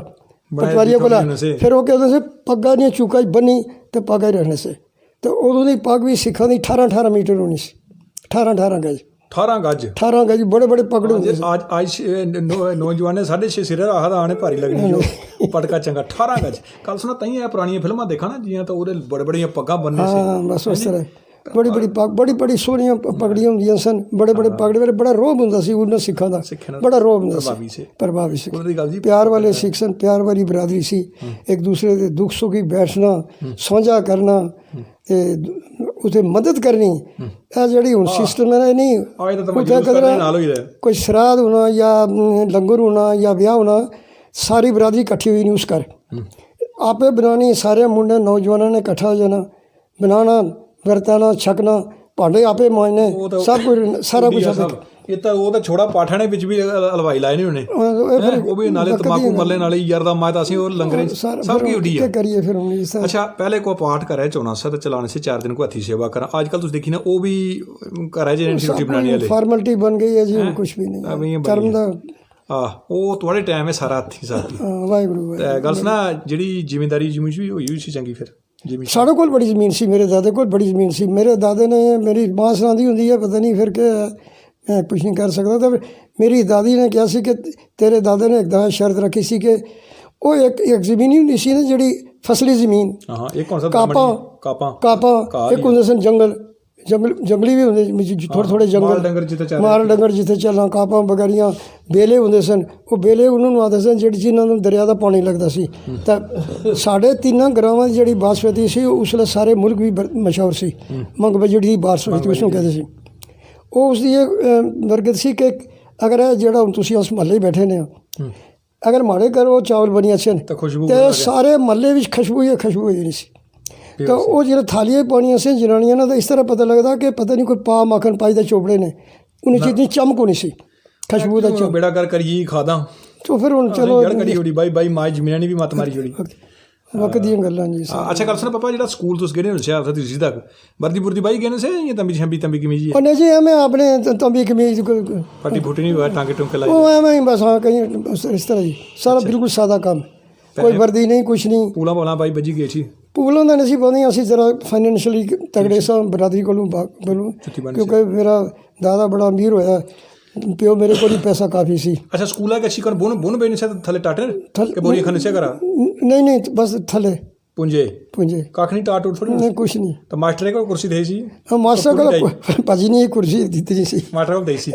पटवारिया को ला। फिर वो कहते से पग्गा नहीं चूका बनी तो पग्गा ही रहने से। तो उदों की पग भी सिखा दी 18 मीटर होनी सी, 18 गज 18 गज बड़े बड़े पगड़े होंगे। आज नौजवान 6.5 सिरे आखदा आने भारी लगनी जो पटका चंगा 18 गज। कल सुना तई पुरानियां फिल्मां देखा ना जियां तो वो बड़े बड़िया पग्गा बनने से। हाँ बस उस तरह बड़ी बड़ी पग बड़ी सोहनियां पगड़ियां होंदियां सन, बड़े बड़े पगड़े वाले बड़ा रोब हुंदा सी उन्हां सिखां दा, बड़ा रोब हुंदा सी प्रभावी से प्यार वाले सिख सन, प्यार वाली बरादरी सी, एक दूसरे के दुख सुख ही बैठना साझा करना ते उसे मदद करनी। ਇਹ ਜਿਹੜੀ ਹੁਣ ਸਿਸਟਮ है नहीं उत्थे कदर कोई श्राद्ध होना या लंगर होना या ब्याह होना सारी बरादरी इकट्ठी हुई नहीं उस घर आपे बनानी, सारे मुंडे नौजवानों ने इकट्ठा हो जाना, बनाना वरताना छकना भांडे आपे मांजने सब कुछ सारा कुछ। ਇਹ ਤਾਂ ਉਹ ਤਾਂ ਛੋੜਾ ਪਾਠਾਣੇ ਵਿੱਚ ਵੀ ਹਲਵਾਈ ਲਾਏ ਨੇ ਉਹਨੇ, ਉਹ ਵੀ ਨਾਲੇ ਤਮਾਕੂ ਮੱਲੇ ਨਾਲੇ ਯਾਰਦਾ ਮੈਂ ਤਾਂ ਅਸੀਂ ਉਹ ਲੰਗਰੇ ਸਭ ਕੀ ਉਡੀ ਹੈ ਕਰੀਏ ਫਿਰ ਹੁਣ। ਅੱਛਾ ਪਹਿਲੇ ਕੋ ਪਾਠ ਕਰੇ 14 ਚਲਾਣੇ ਸੀ 4 दिन को हथी सेवा करा। आजकल ਤੁਸੀਂ ਦੇਖੀ ਨਾ ਉਹ ਵੀ ਘਰਾਂ 'ਚ ਰੋਟੀ ਬਣਾਉਣੀ ਵਾਲੇ ਫਾਰਮੈਲਿਟੀ ਬਣ ਗਈ ਹੈ ਜੀ, ਹੁਣ ਕੁਝ ਵੀ ਨਹੀਂ ਕਰਮ ਦਾ। ਉਹ ਤੁਹਾਡੇ ਟਾਈਮ ਹੈ ਸਾਰਾ ਹੱਥੀ ਸਾਥੀ। ਵਾਹਿਗੁਰੂ ਗੱਲ ਸੁਣਾ ਜਿਹੜੀ ਜ਼ਿਮੀਂਦਾਰੀ ਜ਼ਮੀਨ ਵੀ ਹੋਈ ਸੀ ਚੰਗੀ ਫਿਰ ਸਾਡੇ ਕੋਲ ਬੜੀ ਜ਼ਮੀਨ ਸੀ, ਮੇਰੇ ਦਾਦੇ ਕੋਲ ਬੜੀ ਜ਼ਮੀਨ ਸੀ। ਮੇਰੇ ਦਾਦੇ ਨੇ ਮੇਰੀ ਮਾਂ ਸੁਣਾਉਂਦੀ ਹੁੰਦੀ ਹੈ ਪਤਾ ਨਹੀਂ ਫਿਰ ਕਿ मैं कुछ नहीं कर सकता। तो मेरी दादी ने कहा सी कि तेरे दादे ने एक दफ़ा शर्त रखी सी कि वो एक ज़मीन ही होंदी सी ना जी फसली ज़मीन कापा एक होंगे सन जंगली भी होंगे थोड़े जंगल माल डंगर जिथे चलना कापा बगैरियां बेले होंगे सन। वो बेले उन्होंने आते सन जिन्होंने दरिया का पानी लगता सी। तो साढ़े 3 ग्रामां की जी बासमती सी उसले सारे मुल्क भी मशहूर सी, मंग बजड़ी की बासमती उसनों कहते सी। वो उसकी एक बरकत सी कि अगर जो तुम उस महल्ले बैठे ने अगर माड़े घरों चावल बनी अच्छे तो सारे महल्ले में खुशबू हो जानी सी। तो वो जो थालियाँ पानियां से जनानियां ना तो इस तरह पता लगता कि पता नहीं कोई पा मक्खन पाई दे चोपड़े ने उन्हें चीज़ चमक होनी सी खुशबू का बेड़ा कर करिए खादा। तो फिर हम चलो बाई माँ जमीन भी मत मारी जोड़ी वक्त दी गल्लां जी। अच्छा गल सुनो पापा, जो स्कूल तुस गए हुंदे से तीसरी तक वर्दी बुर्दी बाई गए से या तंबी कमीज ही? नहीं जी मैं अपने तंबी कमीज फटी फूटी नहीं हुआ टांगे टुंके लाई वो मैं ही बस हाँ कहीं इस तरह जी सारा बिल्कुल सादा काम, कोई वर्दी नहीं कुछ नहीं। पूला बोला बाई बजी गई थी पूलों का नहीं पता असी जरा फाइनैंशियली तगड़े सा बरादरी को बोलूँ क्योंकि मेरा दादा बड़ा अमीर होया, प्यो मेरे को पैसा काफ़ी सी। अच्छा स्कूल है अच्छी बुन बेने से थले टाटे के बोरी खाने से करा नहीं बस थले पुंजे काख नहीं टाट थोड़ी नहीं कुछ नहीं। तो मास्टर को कुर्सी दे सी? हाँ मास्टर को भाजी नहीं कुर्सी दी सी मास्टर को दे सी।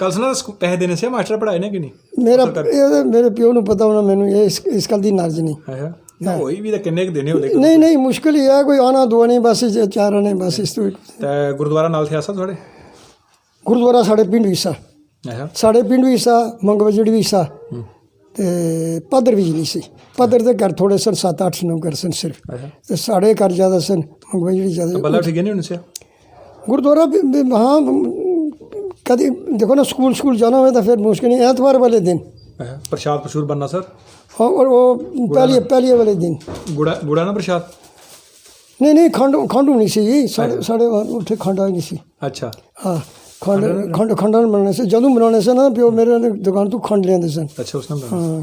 कल सुना पैसे देने से मास्टर पढ़ाए ने कि नहीं? मेरे प्यो ਨੂੰ पता होना मैनू इस गल दी नाज नहीं होई भी तो किन्ने देने होले? नहीं मुश्किल ही है कोई आना दो नहीं बस 4 आने बस इस तो। गुरुद्वारा नाल थे थोड़े गुरुद्वारा साढ़े पिंड भी सा, साढ़े पिंड भी सा मंग बजड़ी भी सा ते पद्धर भी नहीं सी। पद्धर के घर थोड़े सन 7-8-9 घर सन सिर्फ, तो साढ़े घर ज़्यादा सन मंग बजड़ी ज़्यादा। गुरुद्वारा हाँ कभी देखो ना स्कूल जाना हो तो फिर मुश्किल नहीं, ऐतवार वाले दिन प्रसाद प्रशूर बनना सर। हाँ और वो पहले वाले दिन गुड़ा ना प्रसाद नहीं खंड होनी सी साढ़े उठे खंड आई नहीं सी। अच्छा हाँ खंड बनाने से जदों बनाने से ना प्यो मेरे दुकान तो खंड लेंदे सन। अच्छा उसने हाँ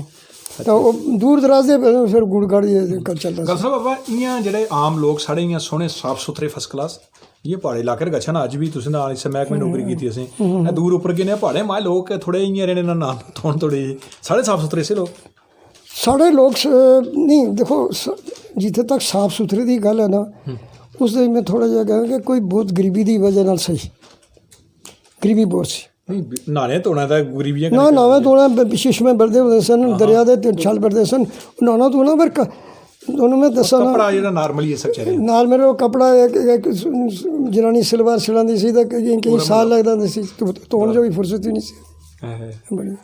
तो वो दूर दराज दे फिर गुड़ गाड़ी चलता गल सुनो बाबा इयां जेह्ड़े आम लोग साढ़े इयां सोहने साफ सुथरे फर्स्ट क्लास ये प्हाड़े इलाके गच्छा ना अज भी तुसें नाल इस मैहकमे नौकरी कीती असें दूर उप्पर गे प्हाड़े माए लोग थोड़े इयां रहने ना थोड़े थोड़े साढ़े साफ सुथरे से लोग साढ़े लोग नहीं देखो जिथे तक साफ सुथरे की गल है ना ਉਸ ਦੇ ਮੈਂ ਥੋੜ੍ਹਾ ਜਿਹਾ ਕਹਾਂ ਕਿ ਕੋਈ ਬਹੁਤ ਗਰੀਬੀ ਦੀ ਵਜ੍ਹਾ ਨਾਲ ਸਹੀ, ਗਰੀਬੀ ਬਹੁਤ ਸੀ। ਨਹੀਂ ਨਾਲੇ ਧੋਣਾ ਤਾਂ ਗਰੀਬੀਆਂ ਨਾ ਨਾਵੇਂ ਧੋਣਾ ਸ਼ਿਸ਼ਮੇ ਵਰਦੇ ਹੁੰਦੇ ਸਨ, ਦਰਿਆ ਦੇ ਤੇ ਛਲ ਵਰਦੇ ਸਨ, ਨਾਣਾ ਧੋਣਾ ਫਿਰ ਉਹਨੂੰ ਮੈਂ ਦੱਸਾਂ ਨਾ ਕੱਪੜਾ ਜਿਹੜਾ ਨਾਰਮਲੀ ਇਸ ਵਿਚਾਰੇ ਨਾਲ ਮੇਰੇ ਉਹ ਕੱਪੜਾ ਇੱਕ ਜਨਾਨੀ ਸਲਵਾਰ ਸਿਲਾਉਂਦੀ ਸੀ ਤਾਂ ਕਈ ਸਾਲ ਲੱਗਦਾ ਹੁੰਦਾ ਸੀ ਧੋਣ ਜੋ ਵੀ ਫੁਰਸਤ ਹੀ ਨਹੀਂ ਸੀ ਬੜੀ।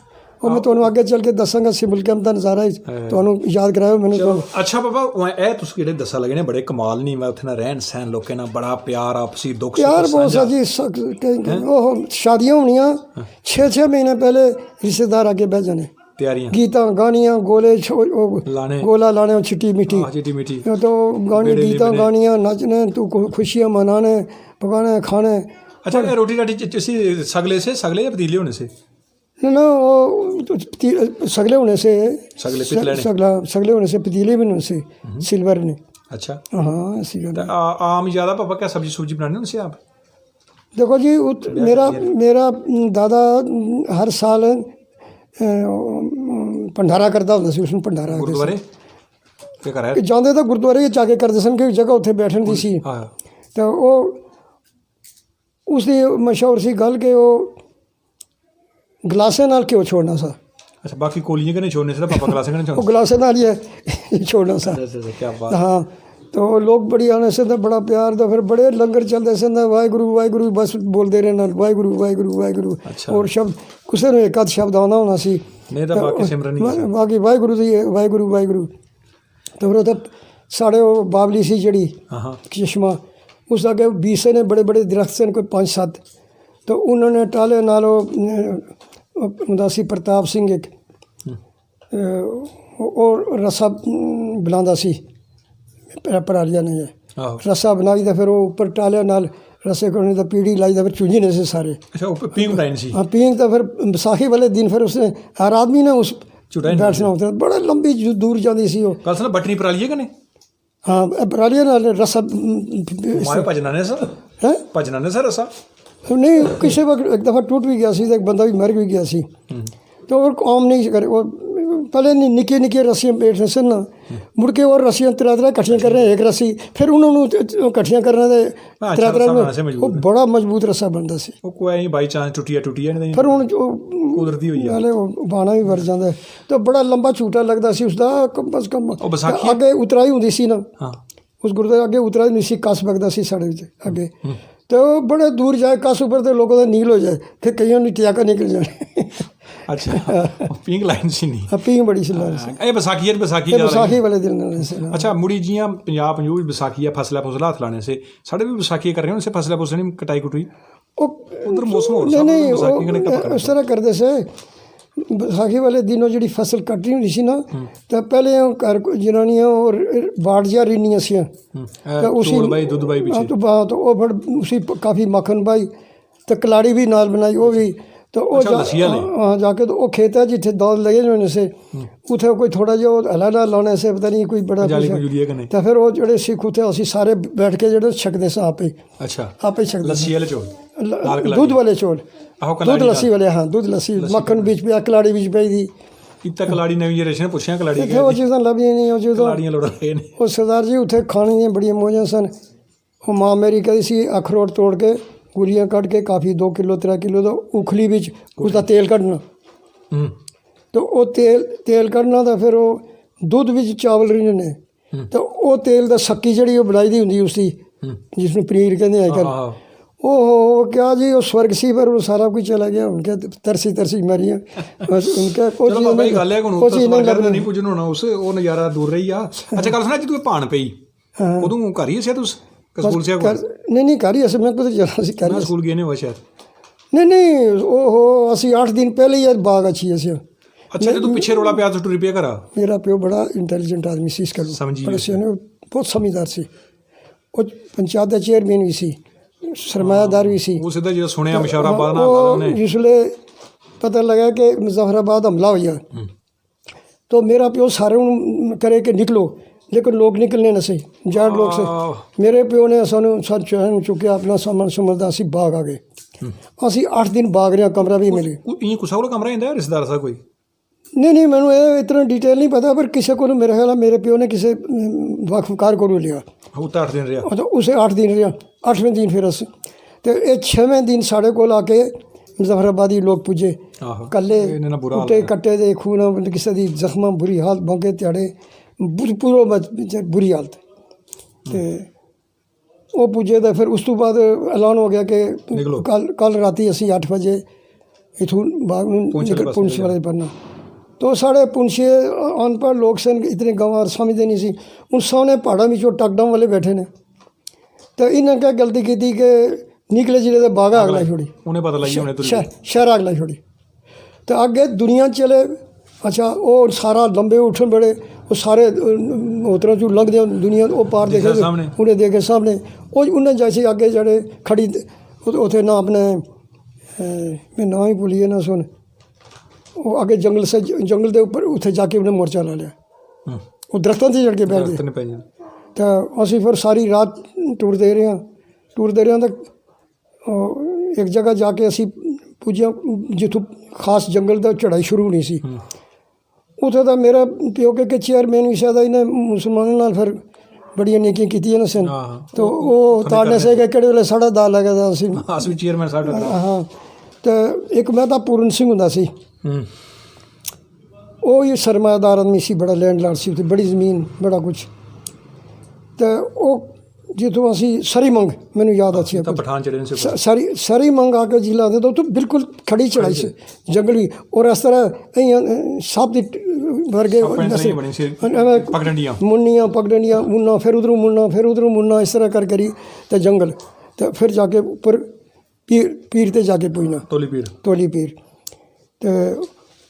ਉਹ ਮੈਂ ਤੁਹਾਨੂੰ ਅੱਗੇ ਚੱਲ ਕੇ ਦੱਸਾਂਗਾ ਸਿਮਲ ਕੈਂਪ ਦਾ ਨਜ਼ਾਰਾ ਤੁਹਾਨੂੰ ਯਾਦ ਕਰਾਇਆ ਮੈਨੂੰ। ਅੱਛਾ ਬਾਬਾ ਇਹ ਤੁਸੀਂ ਜਿਹੜੇ ਦੱਸਣ ਲੱਗੇ ਨੇ ਬੜੇ ਕਮਾਲ ਨਹੀਂ, ਮੈਂ ਉੱਥੇ ਨਾ ਰਹਿਣ ਸਹਿਣ ਲੋਕਾਂ ਨਾਲ ਬੜਾ ਪਿਆਰ, ਆਪਸੀ ਦੁੱਖ ਪਿਆਰ ਬਹੁਤ ਆ ਜੀ। ਉਹ ਸ਼ਾਦੀਆਂ ਹੋਣੀਆਂ 6-6 ਮਹੀਨੇ ਪਹਿਲੇ ਰਿਸ਼ਤੇਦਾਰ ਅੱਗੇ ਬਹਿ ਜਾਣੇ, ਤਿਆਰੀਆਂ, ਗੀਤਾਂ ਗਾਣੀਆਂ, ਗੋਲੇ ਗੋਲਾ ਲਾਣੇ, चिट्टी मीठी चिट्टी मीठी तो गाने गीतां गानियाँ नचने, तू खुशियाँ मनाने, पकाने खाने। अच्छा रोटी राटी ਤੁਸੀਂ सगले से सगले या पतीले होने से? ना वो सगले होने से, सगले होने से, पतीले भी होने से, सिल्वर ने। अच्छा हाँ ऐसी गल। आम ज़्यादा पापा क्या सब्जी सूब्जी बनाने उनसे आप? देखो जी मेरा दादा हर साल भंडारा करता ਹੁੰਦਾ ਸੀ। ਉਸਨੂੰ ਭੰਡਾਰਾ ਗੁਰਦੁਆਰੇ ਕੀ ਕਰਾਇਆ ਜਾਂਦੇ ਤਾਂ ਗੁਰਦੁਆਰੇ ਜਾ ਕੇ ਕਰਦੇ ਸਨ ਕਿ ਜਗ੍ਹਾ ਉੱਥੇ ਬੈਠਣ ਦੀ ਸੀ। ਤਾਂ ਉਹ ਉਸਦੀ ਮਸ਼ਹੂਰ ਸੀ ਗੱਲ ਕਿ ਉਹ ਗਲਾਸੇ ਨਾਲ ਕਿਉਂ ਛੋੜਨਾ ਸਾ। ਅੱਛਾ ਬਾਕੀ ਕੋਲੀਆਂ ਕਿਨੇ ਛੋੜਨੇ ਸੀ ਪਾਪਾ ਗਲਾਸੇ ਕਿਨੇ ਛੋੜਨੇ? ਉਹ ਗਲਾਸੇ ਨਾਲ ਹੀ ਛੋੜਨਾ ਸਾ। ਕੀ ਬਾਤ। ਹਾਂ तो लोग बड़ी आने से तो बड़ा प्यार था, फिर बड़े लंगर चलते सन, वाहगुरु वाहगुरु बस बोलते रहना, वाहगुरु वाहगुरु वाहगुरु। और शब्द किसी ने एक आध शब्द आना होना सी, बाकी वाहगुरु दी वाहगुरु वाहगुरु। तो फिर उत्थे साढ़े वो बावली सी जड़ी चश्मा, उस अगे 20 ने बड़े बड़े दरख्त सन, कोई 5-7। तो उन्होंने टाले नाल हुंदा सी प्रताप सिंह एक और रसा बुलांदा सी परालिया ने रस्सा बनाई तो फिर वो ऊपर टालिया नाल रस्से को तो पीढ़ी लाई तो फिर चूंझी ने से सारे। अच्छा पींग बनाई सी? हाँ पींग तो फिर विसाखी वाले दिन फिर उसने हर आदमी ने उस बैठना होता है, बड़ा लंबी दूर जाती सी वो। कल सुना बटनी परालिया कने? हाँ परालिया नाल रस्सा भजना ने सर है, भजना ने सर रस्सा नहीं किसी वक्त एक दफ़ा टूट भी गया सी, एक बंदा भी मर भी गया सी। तो और आम नहीं करे वो पहले निक्की निक्की रस्सियां बैठने से ना मुड़ के और रस्सियां त्रै कट्ठियां कर रहे, एक रस्सी फिर उन्होंने कट्ठियां करने दे त्रै वो बड़ा मजबूत रस्सा बनता सी। कोई बाई चांस टुटिया नहीं फिर हुण कुदरती होई नाले बाना भी भर जाता है। तो बड़ा लंबा झूटा लगता सी उसका, कम बस कम अगे उतराई होंदी सी ना उस गुरुद्वारे अगे उतराई नहीं सी, कस बगदा सी साढ़े अगे। तो बड़े दूर जाए कस उपर तो लोगों का नील हो जाए, फिर कईयों ने टियाका निकल जाए। अच्छा पिंक लाइन सी नहीं? हाँ पिंक बड़ी सी लाइन सी। ਇਹ ਵਿਸਾਖੀ ਵਾਲੇ ਦਿਨ से। अच्छा मुड़ी जियां पंजाब पंजूब विसाखी है फसला फुसला हथ लाने से साढ़े भी विसाखी कर रहे हैं, फसला फुसला नहीं कटाई कुटाई उधर मौसम हो नहीं उस तरह करते से। विसाखी वाले दिनों जी फसल कटनी होंदी सी ना तो पहले घर जनानियां और बाड़ जा रिनियां सी उसी तो वो फिर उसी काफ़ी मक्खन पाई तो कलाड़ी भी नाल बनाई वो भी। तो हाँ जाके तो वो खेत है जिथे दौड़ लगे होने से उथे कोई थोड़ा जो हला ना लाने से पता नहीं कोई बड़ा तो फिर वो जोड़े सिख उथे असी सारे बैठ के जो छकते से आप ही। अच्छा आप ही छकते दूध वाले चौल, दूध लस्सी वाले। हाँ दूध लस्सी मक्खन बीच पे कलाड़ी बीच पे दी इतना कलाड़ी नवी जनरेशन पुछिया कलाड़ी वो चीज़ां लभियां नहीं। वो सरदार जी उत्थे खाने दी बड़ियां मौजां सन। वो माँ मेरी कहती सी अखरोट तोड़ के गुलियाँ कट के काफ़ी 2 किलो 3 किलो तो उखली बिच उसका तेल कढ़ना। तो वो तेल कढ़ना तो फिर वो दुध बिच चावल रिन्ने तो वो तेल दा सक्की जड़ी वो बनाई दी हुंदी उसकी जिसमें पनीर कहते अजकल। ओहो क्या जी वो स्वर्ग सी पर वो सारा कुछ चला गया उनके तरसी मरियाँ बस उनका नहीं पुजन होना उस वो नज़ारा दूर रही आ। अच्छा गल सुना जी तू भाण पई उदों घर ही से तुस स्कूल से नहीं घर ही मैं कुछ जाना सी घर स्कूल गए नहीं शायद नहीं ओहो असी 8 दिन पहले ही बाग अच्छी असी। अच्छा तू पिछे रोला पिया तो टुरी पिया करा? मेरा प्यो बड़ा इंटैलीजेंट आदमी सी इसका बहुत समझदार सी, वो पंचायत का चेयरमैन भी सी, सरमायादार भी सी। जिसले पता लगा कि मुजफ्फराबाद हमला हो गया तो मेरा प्यो सारे करे कि निकलो, लेकिन लोग निकलने न से जाट लोग से। मेरे प्यो ने सानू चैन चुकया अपना सामान समझदा असी बाग आ गए। असी 8 दिन बाग रहे, कमरा भी मिले। कमरा रिश्तेदार सा कोई नहीं मैंने ये इतना डिटेल नहीं पता, पर किसी को मेरे ख्याल मेरे प्यो ने किसी वाकफकार को लिया, वो तो 8 दिन रहा, तो उसे 8 दिन रहा, 8वें दिन फिर अस तो ये 6वें दिन साढ़े को आके मुजफ्फराबादी लोग पुजे, कल्ले कुट्टे कट्टे दे खून, किसी की जख्म बुरी हालत, बांके त्याड़े पूरा बुरी हालत। तो वो पुजे तो फिर उस तो बाद ऐलान हो गया कि कल राती असी 8 बजे इथों पुंछ वाले बनना। तो साढ़े पुंछे अनपढ़ लोग सन, इतने गंवार समझते नहीं सी, उन सामने पहाड़ों में टकडम वाले बैठे ने, तो इन्हें क्या गलती की कि निकले जिले तो बागा अगला छोड़ी, उन्हें पता लगी शहर अगला छोड़ी, तो आगे दुनिया चले। अच्छा वो सारा लंबे उठन बड़े, वो सारे उतरों चू लंघ दे दुनिया, वो पार देखे उन्हें देखे सामने, वो उन्हें जैसे आगे जड़े खड़ी उथे ना अपने मैं ना ही भूलिए ना सुन, वो आगे जंगल से जंगल के ऊपर उथे जाके उन्हें मोर्चा ला लिया, वो दरख्तों से चढ़ के बैठ गए। तो असी फिर सारी रात टूरते रहे तो एक जगह जाके असी पुजे जिथों खास जंगल का चढ़ाई शुरू होनी सी, उथे तो मेरा प्यो के चेयरमैन भी शायद इन्हें मुसलमानों नाल फिर बड़िया नेकियां कीतियां न सन, तो वो ताड़ने से कि केड़े वेले साढ़ा दा लगा था असी चेयरमैन साढ़ा। हाँ, तो एक मैं तो पूरन सिंह हुंदा सी, वो ये सरमायादार आदमी सी, बड़ा लैंडलॉर्ड सी, उत्थे बड़ी ज़मीन बड़ा कुछ। तो वो जितों असी सरी मंग मैनू याद अच्छी है, पठान चढ़े सरी मंग आके जिला आते तो बिल्कुल खड़ी चढ़ाई से जंगल भी, और इस तरह सब वर्गे मुन्नियाँ पगडंडियाँ मुन्ना, फिर उधरों मुन्ना इस तरह कर करी तो जंगल, तो फिर जाके ऊपर पीर ते जाके पुजना तोली पीर। तो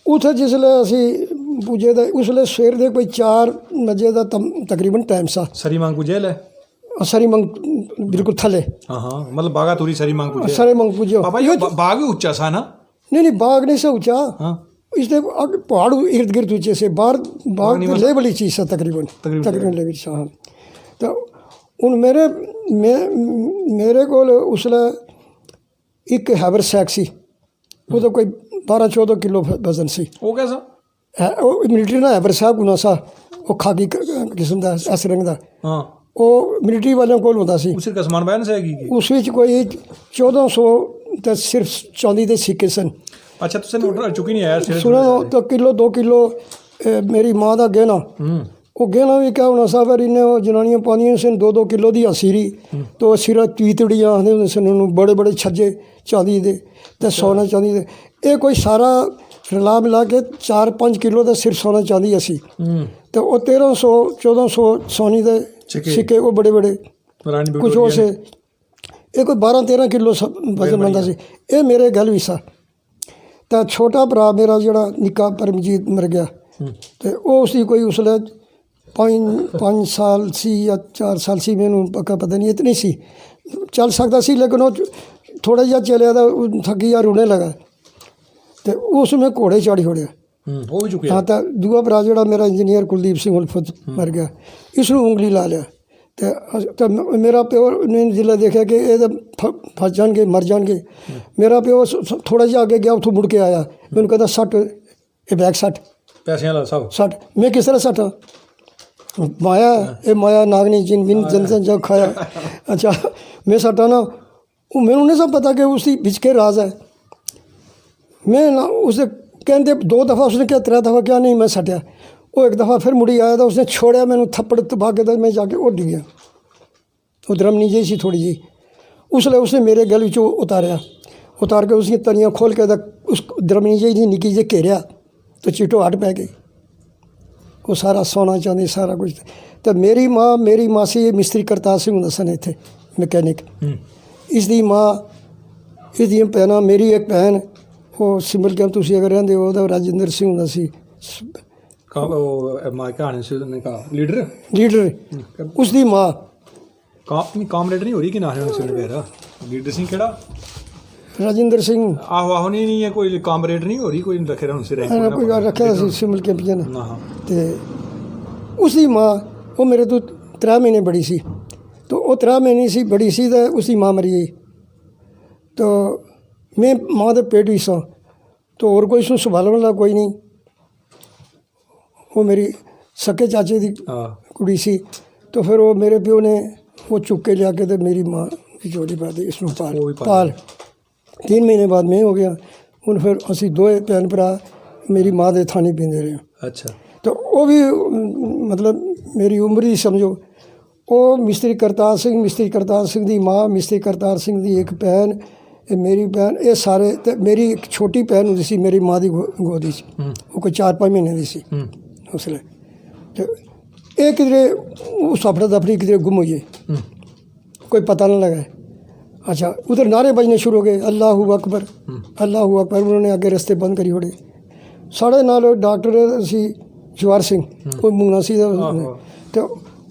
उत्थे जिसले असी पुजे तो उसले सवेर दे कोई 4 बजे का तकरीबन टाइम सा। सरी मंग पुजे ले सरी मंग बिल्कुल थले, मतलब बागा तुरी सरी मंग पुजे। बाग भी ऊंचा सा ना? नहीं बाग नहीं से ऊंचा, इसलिए पहाड़ इर्द गिर्द ऊंचे से, बाग लेवल ही चीज़ सा तकरीबन लेवल सा। हाँ, तो हूँ मेरे को उसले एक हैवर सैक सी, वो तो कोई 12-14 किलो वजन सी। वो कैसा? वो मिलिट्री ना हैवर सैक होना सा, वो खाकी किस्म का इस रंग का, वो मिलिट्री वालों को होता सी। उस समान बैन से उस कोई 1400 तो सिर्फ चांदी के सिक्के सन। अच्छा, तुझे नोट चुकी नहीं आया सुनो, तो किलो 2 किलो मेरी माँ का गहना, वो गहना भी क्या होना सा, फिर इन्हें वो जनानियाँ पानियाँ सन 2-2 किलो दी सीरी, तो सिरा तीतड़ियाँ आखते होंगे सन उन्होंने, बड़े बड़े छज्जे चांदी दे ते सोना चांदी दे, ये कोई सारा रला मिला के 4-5 किलो का सिर्फ सोना चांदी असी। तो वो 1300-1400 सोनी दे सिक्के, वो बड़े बड़े कुछ हो से, ये कोई 12-13 किलो वजन बनता सी। ये मेरे गल भी सा। तो छोटा भरा मेरा जड़ा निक्का परमजीत मर गया, तो वो उसकी कोई उसले 5 साल सी या 4 साल सी, मैनू पक्का पता नहीं, इतनी सी चल सकता सी, लेकिन वो थोड़ा जिहा चलिया तो थकी या रोने लगा, तो उसमें घोड़े चाड़ी छोड़िया। हाँ, तो दूआ भरा जड़ा मेरा इंजीनियर कुलदीप सिंह उल्फत मर गया, इसनू उंगली ला लिया। तो मेरा प्यो ने जिला देखा कि ये फस जाएंगे मर जाएंगे, मेरा प्यो थोड़ा जिहा आगे गया, उतों मुड़ के आया, मैंने कहता 60 ये बैग 60 पैसे वाला सब 60, मैं किस तरह 60 माया, ये माया नागनी जिन बिन जन जग खाया। अच्छा, मैं 60 ना, मैनू नहीं सब पता कि उसकी बिच के राज है। मैं ना उसे कहते 2 दफ़ा उसने क्या 3 दफ़ा क्या नहीं, मैं सटिया। वो एक दफ़ा फिर मुड़ी आया, तो उसने छोड़ा मैंने थप्पड़ तबा के, तो मैं जाके उड़ गया। वो द्रमनी जी सी थोड़ी जी, उसने मेरे गल विचों उतार के उसकी तनियाँ खोल के उस द्रमनी जी निकी जी घेरिया, तो चिटो हट पै गई। वो सारा सोना चांदी सारा कुछ। तो मेरी मासी मिस्त्री करतार सिंह हुंदा सन इत्थे मैकेनिक, इसकी माँ, इसदियां भैनां, मेरी एक भैन वो सिमल कैंप तुसीं अगर रहिंदे हो, तो राजिंदर सिंह हुंदा सी लीडर, उसकी माँ कामरेड नहीं हो रही कि ना लीडर सिंह केड़ा राजिंदर सिंह, आहो नहीं है, कोई कामरेड नहीं हो रही, कोई रखे कोई रखे सिमल कैंप जन। तो उसकी माँ वो मेरे तो 3 महीने बड़ी सी, तो वो 3 महीने सी बड़ी सी, तो उसकी माँ मरी गई। तो मैं माँ के पेट भी सा, तो और कोई संभालने वाला कोई नहीं। वो मेरी सके चाचे की हाँ कुड़ी सी। तो फिर वो मेरे प्यो ने वो चुक के लिया के तो मेरी माँ की जोड़ी पा दी इसमें वो भी पाल 3 महीने बाद मैं हो गया। ਹੁਣ ਫਿਰ ਅਸੀਂ ਦੋਵੇਂ ਭੈਣ ਭਰਾ ਮੇਰੀ ਮਾਂ ਦੇ ਥਾਣੀ ਪੀਂਦੇ ਰਹੇ। ਅੱਛਾ। तो वो भी मतलब मेरी उम्र ही समझो। वो मिस्त्री करतार सिंह दी माँ, मिस्त्री करतार सिंह दी एक भैन, मेरी भैन, ये सारे। तो मेरी एक छोटी भैन होती सी मेरी माँ की गोदी च, वो कोई 4-5 महीने की सी उसले। तो ये किधरे उस अफड़ा दफड़ी किधरे गुम हुई है, कोई पता ना लगा। अच्छा, उधर नारे बजने शुरू हो गए, अल्लाहू अकबर अल्लाहू अकबर। उन्होंने आगे रस्ते बंद करी छोड़े। साढ़े नाल डॉक्टर सी जवार सिंह, कोई मुंगना सी। तो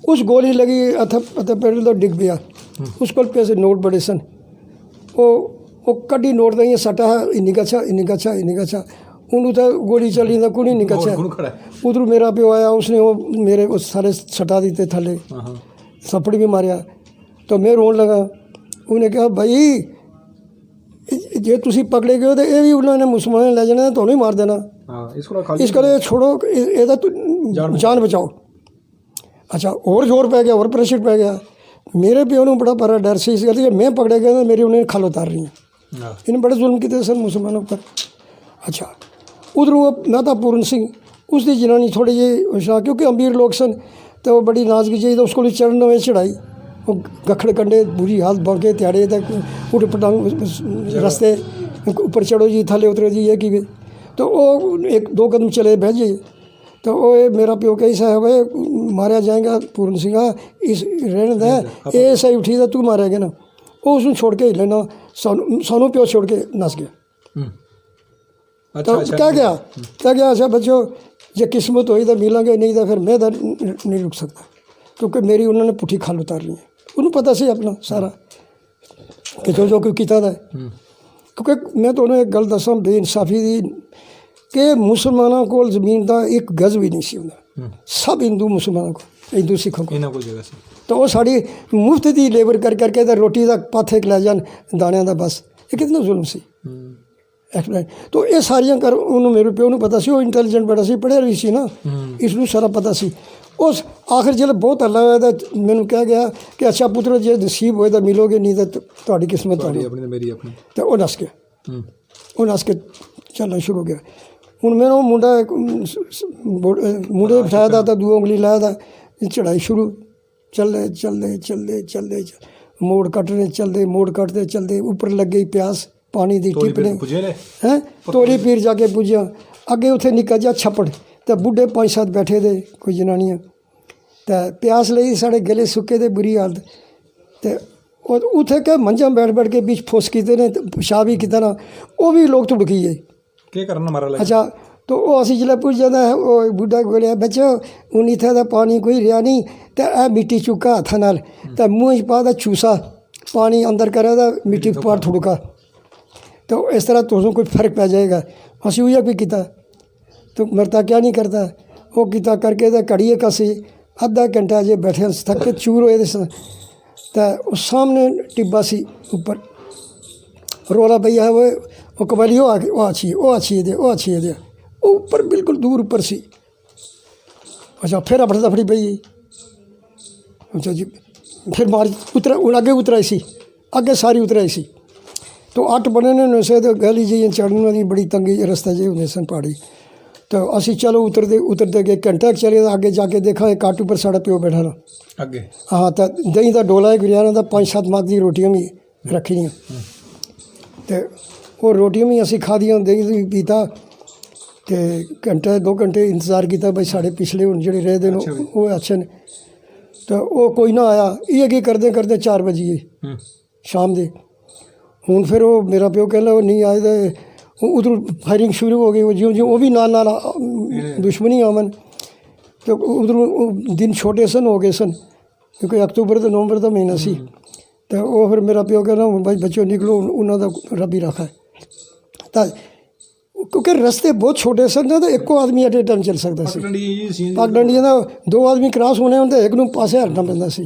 उस गोली लगी अथ पेड़ तो डिग पिया। उस को पैसे नोट बड़े सन। वो कड्डी नोट नहीं सटा है, इन्नी गच्छा उन्होंने तो गोली चली तो कुछ नहीं गच्छा। उधर मेरा प्यो आया, उसने वो मेरे उस सारे सटा दिते थले, थप्पड़ भी मारिया। तो मैं रोन लगा। उन्हें कहा भाई जे तुसी पकड़े गए तो ये भी उन्होंने मुसलमान ले जाना, तो नहीं मार देना, इस करे छोड़ो, ਇਹਦਾ जान बचाओ। अच्छा, और जोर पै गया, और प्रेशर पै गया। मेरे प्यो ਨੂੰ बड़ा बड़ा डर सी, इस गल मैं पकड़े गए तो मेरी उन्हें खल उतार रही हैं। इन्हें बड़े जुल्म किए सन मुसलमानों पर। अच्छा, उधरों मेहता पूरन सिंह, उसकी जनानी थोड़ी जी होशियार, क्योंकि अमीर लोग सन तो वो बड़ी नाजगी चाहिए, तो उसको चढ़ना में चढ़ाई। वो गखड़ कंडे बुरी हालत बढ़ के त्याड़े तक उठ पटांग रस्ते ऊपर चढ़ो जी, थले उतरो जी, ये की। तो वो 1-2 कदम चले बह जाइए। तो वो मेरा प्यो कही साहब मारिया जाएगा पूरन सिंह, इस रहने दे, ये सही उठी तो तू मारेगा ना। वो उसने छोड़ के ही लेना, सानू प्यो छोड़ के नस गया। तो क्या गया अच्छा बच्चों, जे किस्मत हुई तो मिलेंगे, नहीं तो फिर मैं नहीं रुक सकता, क्योंकि मेरी उन्होंने पुठी खाल उतार ली है। उन्होंने पता सी अपना सारा कि जो कोई किता है। क्योंकि मैं तो एक गल दसा बेइंसाफी दी कि मुसलमानों को जमीन का एक गज भी नहीं सी होंदा, सब हिंदू मुसलमानों को, हिंदू सिखों को जगह से। तो वो साड़ी मुफ्त की लेबर कर करके तो रोटी का पाथे लै जान दाणियां का, बस ये कितना जुल्म सी। तो ये सारियां कर उन्होंने मेरे प्यो पता सी, वो इंटैलीजेंट बड़ा सी, पढ़िया भी सी ना, इसनूं सारा पता सी। उस आखिर जब बहुत हल्ला होया तो मैंने कहा गया कि अच्छा पुत्रो जे नसीब होए तो मिलोगे, नहीं तो तुम्हारी किस्मत तो वो नस गया। वो नस के चलना शुरू हो गया। हूँ मैंने मुंडा मुंडे बिठाया था, तो 2 उंगली लाया था, चढ़ाई शुरू, चलते मोड़ कटते चलते ऊपर लग गई प्यास, पानी की टिप ने हैं तोरी पीर जाके पुज्जा। अगे उत्थे निक्का जा छप्पड़, तो बुढ़े 5-7 बैठे थे, कोई जनानियां, तो प्यास लई, साढ़े गले सुके थे, बुरी हालत। तो उत्थे क्या मंझा बैठ के बीच फुस किते ने, पेशाब भी किता ना, वो भी लोग तुड़की है क्या करना मारा लगा। अच्छा, तो वो असी जिले पुज जाता है, वो बुढ़ा बोलिया बच्चो हूँ इत्थे दा पानी कोई रहा नहीं, तो यह मिट्टी चुका हत्था नाल, तो मूँह च पा दा चूसा, पानी अंदर करे दा मिट्टी पार थुड़का, तो इस तरह तुझे कोई फर्क पै जाएगा। असी उया भी किया, तो मरता क्या नहीं करता, वो किता करके तो घड़िए कसी आधा घंटा जे बैठे थक के चूर होए सन। तो सामने टिब्बा सी ऊपर रोला पई है, वो कबली वो अच्छी है दे ऊपर बिल्कुल दूर ऊपर सी। अच्छा, फिर अपनी दफड़ी पई। अच्छा जी, फिर मार उतरा, अगे उतराई सी, अगे सारी उतराई सी। तो 8 बने ने उन्हें से, तो गली जी चढ़ने की बड़ी तंगी रस्ता जे होंगे सन पहाड़ी। तो असी चलो उतरते गए, घंटा चले, आगे जाके देखा काटू पर साढ़ा प्यो बैठा ना अगे। हाँ, तो दही का डोला गुरियाना का 5-7 मत की रोटियां भी रखी दियाँ, तो वो रोटियां भी असी खादियां, दही पीता। तो घंटे 2 घंटे इंतजार किया भाई साढ़े पिछले हूँ जोड़े रहे दिन वो अच्छे ने। तो वो कोई ना आया, ये की करते 4 बजे शाम के। हूँ फिर वो मेरा प्यो कहला वो नहीं आए, तो उधर फायरिंग शुरू हो गई, वो ज्यों वो भी नाल दुश्मनी आवन। तो उधर दिन छोटे सन हो गए सन, क्योंकि अक्तूबर तो नवंबर का महीना सी। तो वो फिर मेरा प्यो कहना भाई बच्चों निकलो, उन्होंने रबी रखा है। तो क्योंकि रस्ते बहुत छोटे सन, तो एको आदमी एट ए टाइम चल सकता सी। पगडंडियां का 2 आदमी क्रॉस होने होंगे, एक नूं पासे हटना पैंदा सी।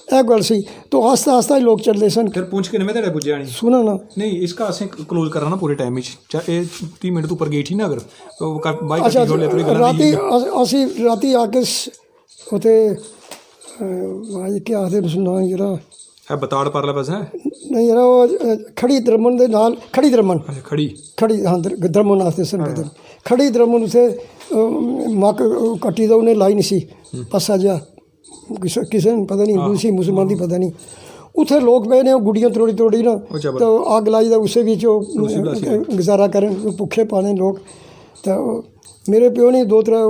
ਇਹ ਗੱਲ ਸੀ। ਤਾਂ ਆਸਤਾ ਆਸਤਾ ਹੀ ਲੋਕ ਚੱਲਦੇ ਸਨ। ਫਿਰ ਪੁੰਛ ਕਿੰਨੇ ਦਿਹਾੜੇ ਪੁੱਜਿਆ ਨਹੀਂ ਸੁਣੋ ਨਾ ਨਹੀਂ इसका ਅਸੀਂ क्लोज करना ना पूरे टाइम चाहे 30 मिनट तो ऊपर गई थी ना अगर तो बाइक ਅੱਛਾ हो ले थोड़ी गल ਰਾਤੀ ਅਸੀਂ ਰਾਤੀ ਆ ਕੇ ਉੱਥੇ ਅੱਜ ਕੀ ਆਖਦੇ ਨੇ ਸੁਣਾ ਜਿਹੜਾ है बताड़ परला बस है ਨਹੀਂ ਯਾਰ ਉਹ ਖੜੀ ਦਰਮਨ ਦੇ ਨਾਲ ਖੜੀ ਦਰਮਨ खड़ी ਹਾਂ ਦਰਮਨ ਆਖਦੇ ਸਨ ਬਦਲ ਖੜੀ ਦਰਮਨ ਉਥੇ ਮੱਕ ਕੱਟੀ ਦਾ ਉਹਨੇ ਲਾਈ ਨਹੀਂ ਸੀ ਪਸਾ ਜਾ ਕਿਸੇ ਨੂੰ ਪਤਾ ਨਹੀਂ ਹਿੰਦੂ ਸੀ ਮੁਸਲਮਾਨ ਦੀ ਪਤਾ ਨਹੀਂ। ਉੱਥੇ ਲੋਕ ਪਏ ਨੇ ਉਹ ਗੁੱਡੀਆਂ ਤੋੜੀ ਨਾ ਤਾਂ ਅੱਗ ਲਾਈ ਦਾ ਉਸੇ ਵਿੱਚ ਉਹ ਗੁਜ਼ਾਰਾ ਕਰਨ ਭੁੱਖੇ ਪਾਣੇ ਲੋਕ। ਤਾਂ ਮੇਰੇ ਪਿਓ ਨੇ 2-3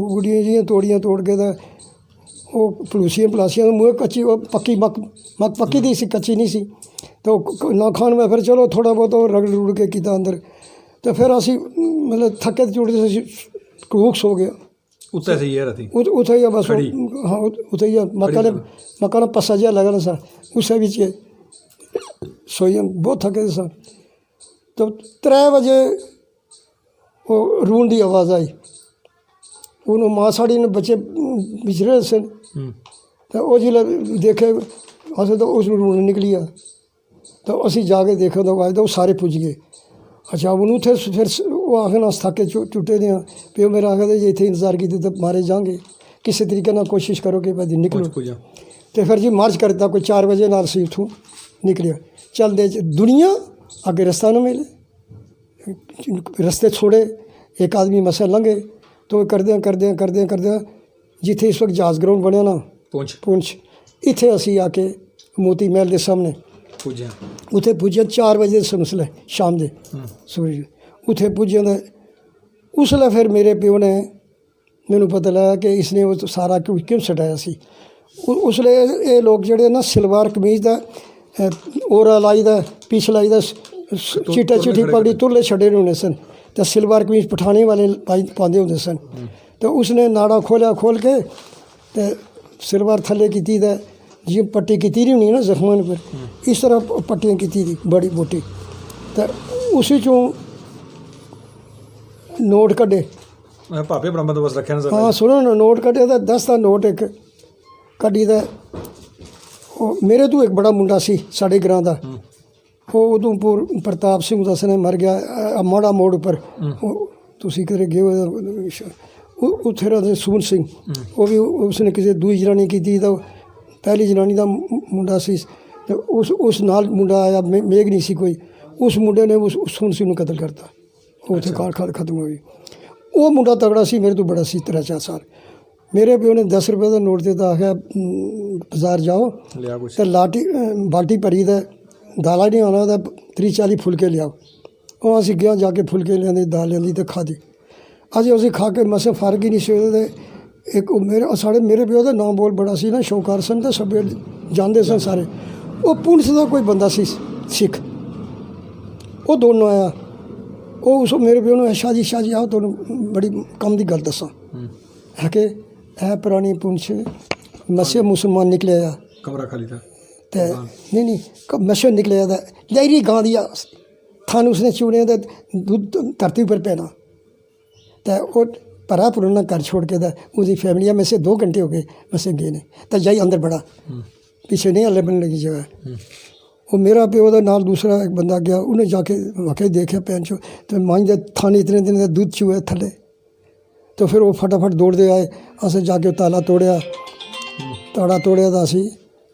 ਗੁੱਡੀਆਂ ਜਿਹੀਆਂ ਤੋੜ ਕੇ ਤਾਂ ਉਹ ਪਲਾਸੀਆਂ ਦੇ ਮੂੰਹ ਕੱਚੀ ਉਹ ਪੱਕੀ ਮੱਕ ਪੱਕੀ ਦੀ ਸੀ, ਕੱਚੀ ਨਹੀਂ ਸੀ। ਤਾਂ ਉਹ ਨਾ ਖਾਣ ਮੈਂ ਫਿਰ ਚਲੋ ਥੋੜ੍ਹਾ ਬਹੁਤ ਉਹ ਰਗੜ ਰੁੜ ਕੇ ਕੀਤਾ ਅੰਦਰ। ਤਾਂ ਫਿਰ ਅਸੀਂ ਮਤਲਬ ਥੱਕੇ ਚੁੱਟਦੇ ਸੀ ਘੂਕ ਸੋ ਗਿਆ ਉੱਤੇ ਸਹੀ ਹੈ ਰਾਤੀ ਉੱਥੇ ਹੀ ਆ ਬਸ ਹਾਂ ਉੱਥੇ ਹੀ ਆ ਮਕਾਨ ਪੱਸਾ ਜਿਹਾ ਲੱਗਣਾ ਸਾ ਉਸੇ ਵਿੱਚ ਸੋਈ ਬਹੁਤ ਥੱਕੇ ਸਾਂ। ਤਾਂ 3 ਵਜੇ ਉਹ ਰੂਣ ਦੀ ਆਵਾਜ਼ ਆਈ। ਉਹਨੂੰ ਮਾਂ ਸਾਡੀ ਨੇ ਬੱਚੇ ਵਿਚਰੇ ਸਨ ਤਾਂ ਉਹ ਜਿਹੜੇ ਦੇਖੇ ਅਸੀਂ ਤਾਂ ਉਸ ਨੂੰ ਰੂਣ ਨਿਕਲੀ ਆ। ਤਾਂ ਅਸੀਂ ਜਾ ਕੇ ਦੇਖਣ ਤੋਂ ਬਾਅਦ ਉਹ ਸਾਰੇ ਪੁੱਜ ਗਏ। ਅੱਛਾ ਉਹਨੂੰ ਉੱਥੇ ਫਿਰ ਉਹ ਆਖਣ ਅਸ ਥੱਕ ਕੇ ਟੁੱਟੇ ਦੇ ਹਾਂ ਪਿਓ ਮੇਰਾ ਆਖਦੇ ਜੇ ਇੱਥੇ ਇੰਤਜ਼ਾਰ ਕੀਤੇ ਤਾਂ ਮਾਰੇ ਜਾਵਾਂਗੇ, ਕਿਸੇ ਤਰੀਕੇ ਨਾਲ ਕੋਸ਼ਿਸ਼ ਕਰੋ ਕਿ ਭਾਈ ਨਿਕਲੋ। ਅਤੇ ਫਿਰ ਜੀ ਮਾਰਚ ਕਰ ਦਿੱਤਾ। ਕੋਈ 4 ਵਜੇ ਨਾਲ ਸੀ ਉੱਥੋਂ ਨਿਕਲਿਆ। ਚੱਲਦੇ ਦੁਨੀਆ ਅੱਗੇ ਰਸਤਾ ਨਾ ਮਿਲੇ, ਰਸਤੇ ਛੋੜੇ ਇੱਕ ਆਦਮੀ ਮਸਾ ਲੰਘੇ ਤਾਂ ਕਰਦਿਆਂ ਜਿੱਥੇ ਇਸ ਵਕਤ ਜਹਾਜ਼ ਗਰਾਊਂਡ ਬਣਿਆ ਨਾ ਪੁੰਛ ਇੱਥੇ ਅਸੀਂ ਆ ਕੇ ਮੋਤੀ ਮਹਿਲ ਦੇ ਸਾਹਮਣੇ ਪੁੱਜਿਆ। ਉੱਥੇ ਪੁੱਜਿਆ 4 ਵਜੇ ਸਮਸਲੇ ਸ਼ਾਮ ਦੇ ਸੂਰਜ ਉੱਥੇ ਪੁੱਜਿਆ ਤਾਂ ਉਸ ਵੇਲੇ ਫਿਰ ਮੇਰੇ ਪਿਓ ਨੇ ਮੈਨੂੰ ਪਤਾ ਲੱਗਾ ਕਿ ਇਸਨੇ ਉਹ ਸਾਰਾ ਕਿਉਂ ਛਡਾਇਆ ਸੀ। ਉਸ ਵੇਲੇ ਇਹ ਲੋਕ ਜਿਹੜੇ ਨਾ ਸਲਵਾਰ ਕਮੀਜ਼ ਦਾ ਔਰਾ ਲਾਈ ਦਾ ਪੀਛ ਲਾਈ ਦਾ ਚਿੱਟੀ ਪਗੜੀ ਤੁਰਲੇ ਛੱਡੇ ਹੁੰਦੇ ਸਨ ਤਾਂ ਸਲਵਾਰ ਕਮੀਜ਼ ਪਠਾਣੇ ਵਾਲੇ ਪਾਉਂਦੇ ਹੁੰਦੇ ਸਨ। ਤਾਂ ਉਸਨੇ ਨਾੜਾ ਖੋਲ ਕੇ ਅਤੇ ਸਲਵਾਰ ਥੱਲੇ ਕੀਤੀ ਤਾਂ ਜਿਵੇਂ ਪੱਟੀ ਕੀਤੀ ਨਹੀਂ ਹੋਣੀ ਨਾ ਜ਼ਖਮਾਂ ਨੂੰ ਫਿਰ ਇਸ ਤਰ੍ਹਾਂ ਪੱਟੀਆਂ ਕੀਤੀ ਦੀ ਬੜੀ ਮੋਟੀ। ਤਾਂ ਉਸੇ 'ਚੋਂ ਨੋਟ ਕੱਢੇ ਭਾਪੇ ਬੜਾ ਬੰਦੋਬਸਤ ਰੱਖਿਆ ਨਾ। ਹਾਂ ਸੁਣੋ ਨਾ ਨੋਟ ਕੱਢਿਆ ਤਾਂ 10 ਦਾ ਨੋਟ ਇੱਕ ਕੱਢੀ ਦਾ। ਉਹ ਮੇਰੇ ਤੋਂ ਇੱਕ ਬੜਾ ਮੁੰਡਾ ਸੀ ਸਾਡੇ ਗਰਾਂ ਦਾ, ਉਹ ਉਧਮਪੁਰ ਪ੍ਰਤਾਪ ਸਿੰਘ ਦੱਸਣੇ ਮਰ ਗਿਆ ਮਾੜਾ ਮੋੜ ਉੱਪਰ। ਉਹ ਤੁਸੀਂ ਕਿਤੇ ਗਏ ਉੱਥੇ ਰਹਿੰਦੇ ਸੂਨ ਸਿੰਘ, ਉਹ ਵੀ ਉਸਨੇ ਕਿਸੇ ਦੂਜੀ ਜਨਾਨੀ ਕੀਤੀ ਤਾਂ ਪਹਿਲੀ ਜਨਾਨੀ ਦਾ ਮੁੰਡਾ ਸੀ। ਅਤੇ ਉਸ ਨਾਲ ਮੁੰਡਾ ਆਇਆ ਮੇਘ ਨਹੀਂ ਸੀ ਕੋਈ, ਉਸ ਮੁੰਡੇ ਨੇ ਉਸ ਸੂਨ ਸਿੰਘ ਨੂੰ ਕਤਲ ਕਰਤਾ। ਉੱਥੇ ਕਾਲ ਖਤਮ ਹੋਈ। ਉਹ ਮੁੰਡਾ ਤਗੜਾ ਸੀ, ਮੇਰੇ ਤੋਂ ਬੜਾ ਸੀ 3-4 ਸਾਲ। ਮੇਰੇ ਪਿਓ ਨੇ 10 ਰੁਪਏ ਦਾ ਨੋਟ ਦਿੱਤਾ, ਆਖਿਆ ਬਾਜ਼ਾਰ ਜਾਓ ਅਤੇ ਬਾਲਟੀ ਭਰੀ ਦਾ ਦਾਲਾਂ ਨਹੀਂ ਆਉਣਾ ਤਾਂ 30-40 ਫੁਲਕੇ ਲਿਆਓ। ਉਹ ਅਸੀਂ ਗਿਆ ਜਾ ਕੇ ਫੁਲਕੇ ਲਿਆਂਦੇ, ਦਾਲ ਲਿਆਂਦੀ ਅਤੇ ਖਾਧੀ। ਅਸੀਂ ਖਾ ਕੇ ਮਸੇ ਫਰਕ ਹੀ ਨਹੀਂ ਸੀ ਉਹਦੇ। ਇੱਕ ਮੇਰੇ ਪਿਓ ਦਾ ਨਾਮ ਬੋਲ ਬੜਾ ਸੀ ਨਾ, ਸ਼ੌਕਾਰ ਸਨ ਅਤੇ ਸਭ ਜਾਣਦੇ ਸਨ ਸਾਰੇ। ਉਹ ਪੁੰਛ ਦਾ ਕੋਈ ਬੰਦਾ ਸੀ ਸਿੱਖ, ਉਹ ਦੋਨੋਂ ਆਇਆ। ਉਹ ਉਸ ਮੇਰੇ ਪਿਓ ਨੂੰ ਸ਼ਾਹ ਜੀ ਆਓ ਤੁਹਾਨੂੰ ਬੜੀ ਕੰਮ ਦੀ ਗੱਲ ਦੱਸਾਂ ਹੈ ਕਿ ਇਹ ਪੁਰਾਣੀ ਪੁੰਛ ਮਸੇ ਮੁਸਲਮਾਨ ਨਿਕਲਿਆ ਆ ਕਮਰਾ ਖਾਲੀ ਥਾ ਤੇ ਨਹੀਂ ਮਸੇ ਨਿਕਲਿਆ ਦਾ ਲਹਿਰੀ ਗਾਂ ਦੀ ਥਾਨ ਉਸਨੇ ਚੂੜਿਆਂ ਦਾ ਦੁੱਧ ਧਰਤੀ ਉੱਪਰ ਪੈਣਾ ਤਾਂ ਉਹ ਭਰਾ ਪੁਰਾਣਾ ਘਰ ਛੋੜ ਕੇ ਦਾ ਉਹਦੀ ਫੈਮਿਲੀ में से 2 घंटे हो गए मसे गए ने तो जाई अंदर बड़ा पीछे नहीं हल्ले बनने लगी जगह। वो मेरा प्यो का नाल दूसरा एक बंदा गया, उन्हें जाके वाकई देखा पैन चो तो माई दे थाने इतने दिन का दूध चूहे थले। तो फिर वो फटाफट दौड़ते आए, असें जाके ताला तोड़िया तो असी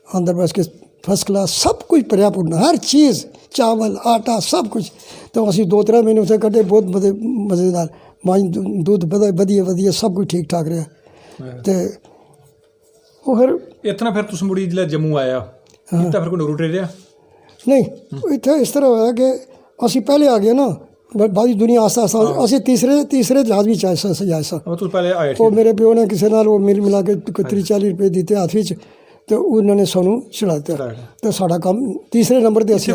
अंदर बस के फर्स्ट क्लास सब कुछ भरिया पुरना हर चीज़ चावल आटा सब कुछ। तो असी 2-3 महीने उत्थे कटे बहुत मज़ेदार। माई दूध वधिया सब कुछ ठीक ठाक रहा। तो वो फिर इतना फिर तुम मुड़ी जिला जम्मू आया इतना फिर कोई रूटे रहा नहीं इतने इस तरह होया कि असी पहले आ गए ना बाकी दुनिया आस्ता असी तीसरे जहाज भी सजाए सा। पहले आए वो मेरे प्यो ने किसी नाल वो मिल मिला के 30-40 रुपये दिते हाथ विच तो उन्होंने सानू चढ़ा दिता। तो साडा काम तीसरे नंबर ते असी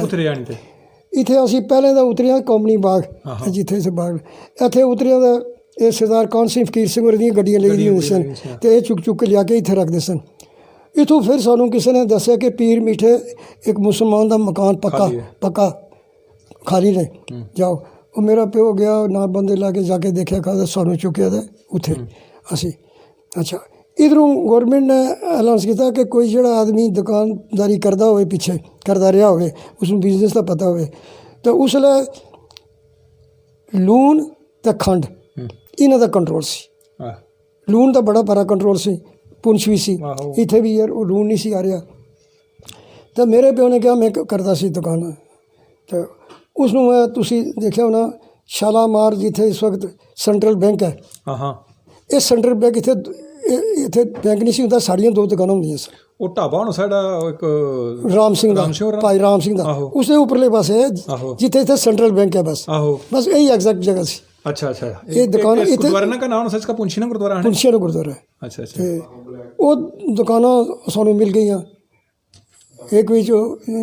इत्थे असी पहले तो उतरिया कंपनी बाग जिथे से बाग इत्थे उतरिया तो ये सरदार कान सिंह फकीर सिंह होर दियां गड्डियां लगी दी सन तो ये चुक के लिया के इत्थे रखते सन। इतों फिर सानू किसी ने दसिया कि पीर मीठे एक मुसलमान का मकान पक्का खाली ने जाओ। वो मेरा प्यो गया ना बंदे ला के जाके देखा खा सानू चुकया था उत्थे असी। अच्छा इधरों गौरमेंट ने ऐलान किया कि कोई जोड़ा आदमी दुकानदारी करता हो पिछे करता रहा हो उसमें बिजनेस का पता हो तो उसले लून तो खंड इन्हों का कंट्रोल सी लून का बड़ा बड़ा कंट्रोल सी पुंछ भी सी इत्थे भी यार वो लून नहीं सी आ रहा तो मेरे प्यो ने कहा मैं करता सी दुकान तो उसनों मैं तुसी देखिया होना शालामार जिथे इस वक्त सेंट्रल बैंक है ये सेंट्रल बैंक इत्थे इत्थे बैंक नहीं सी हुंदा साड़ियां दो दुकानां हुंदियां सी ਉਹ ਢਾਬਾ ਹੁਣ ਸਾਡਾ ਇੱਕ राम सिंह दा भाई राम सिंह दा उसदे उपरले पासे जिथे इत्थे सेंट्रल बैंक है बस ਆਹੋ बस यही एग्जैक्ट जगह सी अच्छा अच्छा ये दुकान इत्थे गुरुद्वारा ना का नाम सच का पुंछी ना गुरुद्वारा है पुंछिया गुरुद्वारा अच्छा अच्छा ते ਉਹ ਦੁਕਾਨਾਂ ਸਾਨੂੰ ਮਿਲ ਗਈਆਂ ਇੱਕ ਵਿੱਚ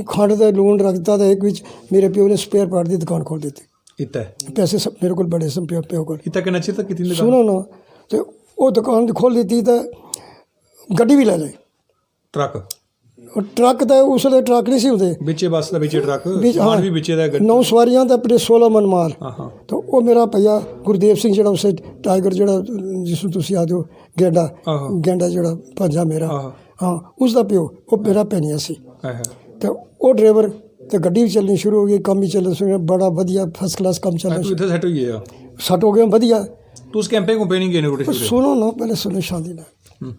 ਖੰਡ ਦਾ ਲੂਣ ਰੱਖਤਾ ਤੇ ਇੱਕ ਵਿੱਚ ਮੇਰੇ ਪਿਓ ਨੇ ਸਪੇਅਰ ਪਾਰਟ ਦੀ ਦੁਕਾਨ ਖੋਲ ਦਿੱਤੀ इतना ਪੈਸੇ ਸਭ ਮੇਰੇ ਕੋਲ ਬੜੇ ਸੰ ਪਿਓ ਕੋਲ इतना कितना चिर तक कितनी दुकान ਸੁਣੋ ਨਾ ਤੇ ਉਹ ਦੁਕਾਨ ਖੋਲ ਦਿੱਤੀ ਤਾਂ ਗੱਡੀ ਵੀ ਲੈ ਲਈ ट्रक ਉਹ ਟਰੱਕ ਤਾਂ ਉਸ ਵੇਲੇ ਟਰੱਕ ਨਹੀਂ ਸੀ ਹੁੰਦੇ ਵਿੱਚੇ ਬੱਸ ਦਾ ਵਿੱਚੇ ਟਰੱਕ ਵਿੱਚ ਸਮਾਨ ਵੀ ਵਿੱਚੇ ਦਾ ਗੱਡੀ 9 ਸਵਾਰੀਆਂ ਤਾਂ ਆਪਣੇ 16 ਮਨ ਮਾਲ ਹਾਂ ਤਾਂ ਉਹ ਮੇਰਾ ਭਈਆ ਗੁਰਦੇਵ ਸਿੰਘ ਜਿਹੜਾ ਉਸੇ ਟਾਈਗਰ ਜਿਹੜਾ ਜਿਸ ਨੂੰ ਤੁਸੀਂ ਆਦੇ ਹੋ ਗੈਂਡਾ ਆਹੋ ਗੈਂਡਾ ਜਿਹੜਾ ਪੰਜਾ ਮੇਰਾ ਆਹੋ ਹਾਂ ਉਸ ਦਾ ਪਿਓ ਉਹ ਮੇਰਾ ਭੈਣੀਆ ਸੀ ਆਹ ਤੇ ਉਹ ਡਰਾਈਵਰ ਤੇ ਗੱਡੀ ਵੀ ਚੱਲਣੀ ਸ਼ੁਰੂ ਹੋ ਗਈ ਕੰਮ ਵੀ ਚੱਲਣਾ ਸ਼ੁਰੂ ਹੋ ਗਿਆ ਬੜਾ ਵਧੀਆ ਫਸਟ ਕਲਾਸ ਕੰਮ ਚੱਲਣਾ ਤੂੰ ਇੱਥੇ ਸੈੱਟ ਹੋਈ ਆ ਸੱਟ ਹੋ ਗਿਆ ਵਧੀਆ ਤੂੰ ਉਸ ਕੈਂਪੇ ਘੁੰਮੇ ਨਹੀਂ ਗਏ ਨੇ ਰੋਟੇ ਸੁਣੋ ਨਾ ਪਹਿਲੇ ਸੁਣੋ ਸ਼ਾਦੀ ਨਾਲ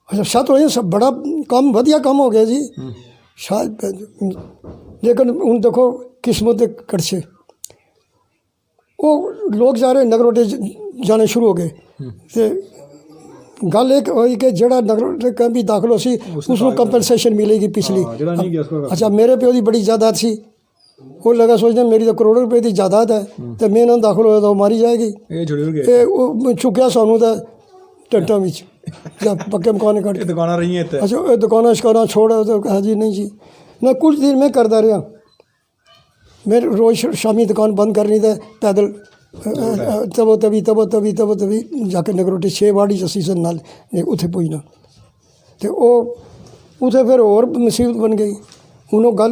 अच्छा सत हो सब बड़ा काम वधिया काम हो गया जी शायद लेकिन हूँ देखो किस्मत के कड़छे वो लोग जा रहे नगरोटे जाने शुरू हो गए तो गल एक हुई कि जड़ा नगरोटे का भी दाखिल हो सी उसको कंपनसेशन मिलेगी पिछली अच्छा मेरे प्यो की बड़ी जायदाद सी वो लगा सोचने मेरी तो करोड़ों रुपए की जायदाद है तो मैं ना दाखिल होया तो मारी जाएगी ये चुकया सानू तो टेंटा में जब पक्के मकान कट दुकाना रही है अच्छा ये दुकाना शिकाना छोड़ तो हाँ जी नहीं जी मैं कुछ दिन में करता रहा मैं रोज़ शामी दुकान बंद करनी था पैदल तबो जाके नगरोटे 6 वाड़ी सीजन नाल उत्थे पुजना तो वो उत्थे फिर और मुसीबत बन गई हूँ गल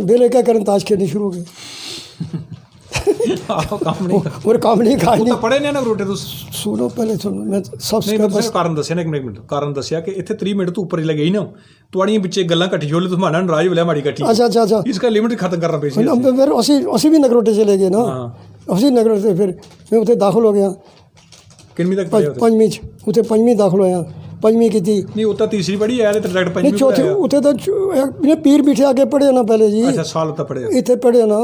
बेले क्या करन ताश खेलनी शुरू हो गई और काम नहीं खाई नहीं ਪੜੇ ਨੇ ਨਾ ਰੋਟੇ ਤੂੰ सुनो पहले सुनो मैं सब ਕਾਰਨ ਦੱਸਿਆ ਨਾ ਇੱਕ ਮਿੰਟ ਕਾਰਨ ਦੱਸਿਆ ਕਿ ਇੱਥੇ 3 ਮਿੰਟ ਤੋਂ ਉੱਪਰ ਹੀ ਲੱਗੇ ਨਾ ਤੁਹਾਡੀਆਂ ਵਿੱਚੇ ਗੱਲਾਂ ਇਕੱਠੀ ਹੋਲੇ ਤੁਹਾਨੂੰ ਮਾਨਾ ਨਾਰਾਜ਼ ਹੋਲਿਆ ਮਾੜੀ ਇਕੱਠੀ अच्छा इसका लिमिट खत्म करना पेशी फिर असी भी नगरोटे चले गए ना असी नगरोटे फिर मैं उत्थे दाखिल हो गया किनवी तक पढ़े पंजवीं च उत्थे पंजवीं दाखिल होया पंजवीं की नहीं उतना तीसरी पढ़ी है तो डायरेक्ट पंजवीं चौथी उत्थे तो पीर पीठे आगे पढ़े ना पहले जी अच्छा साल तक पढ़े इतने पढ़े ना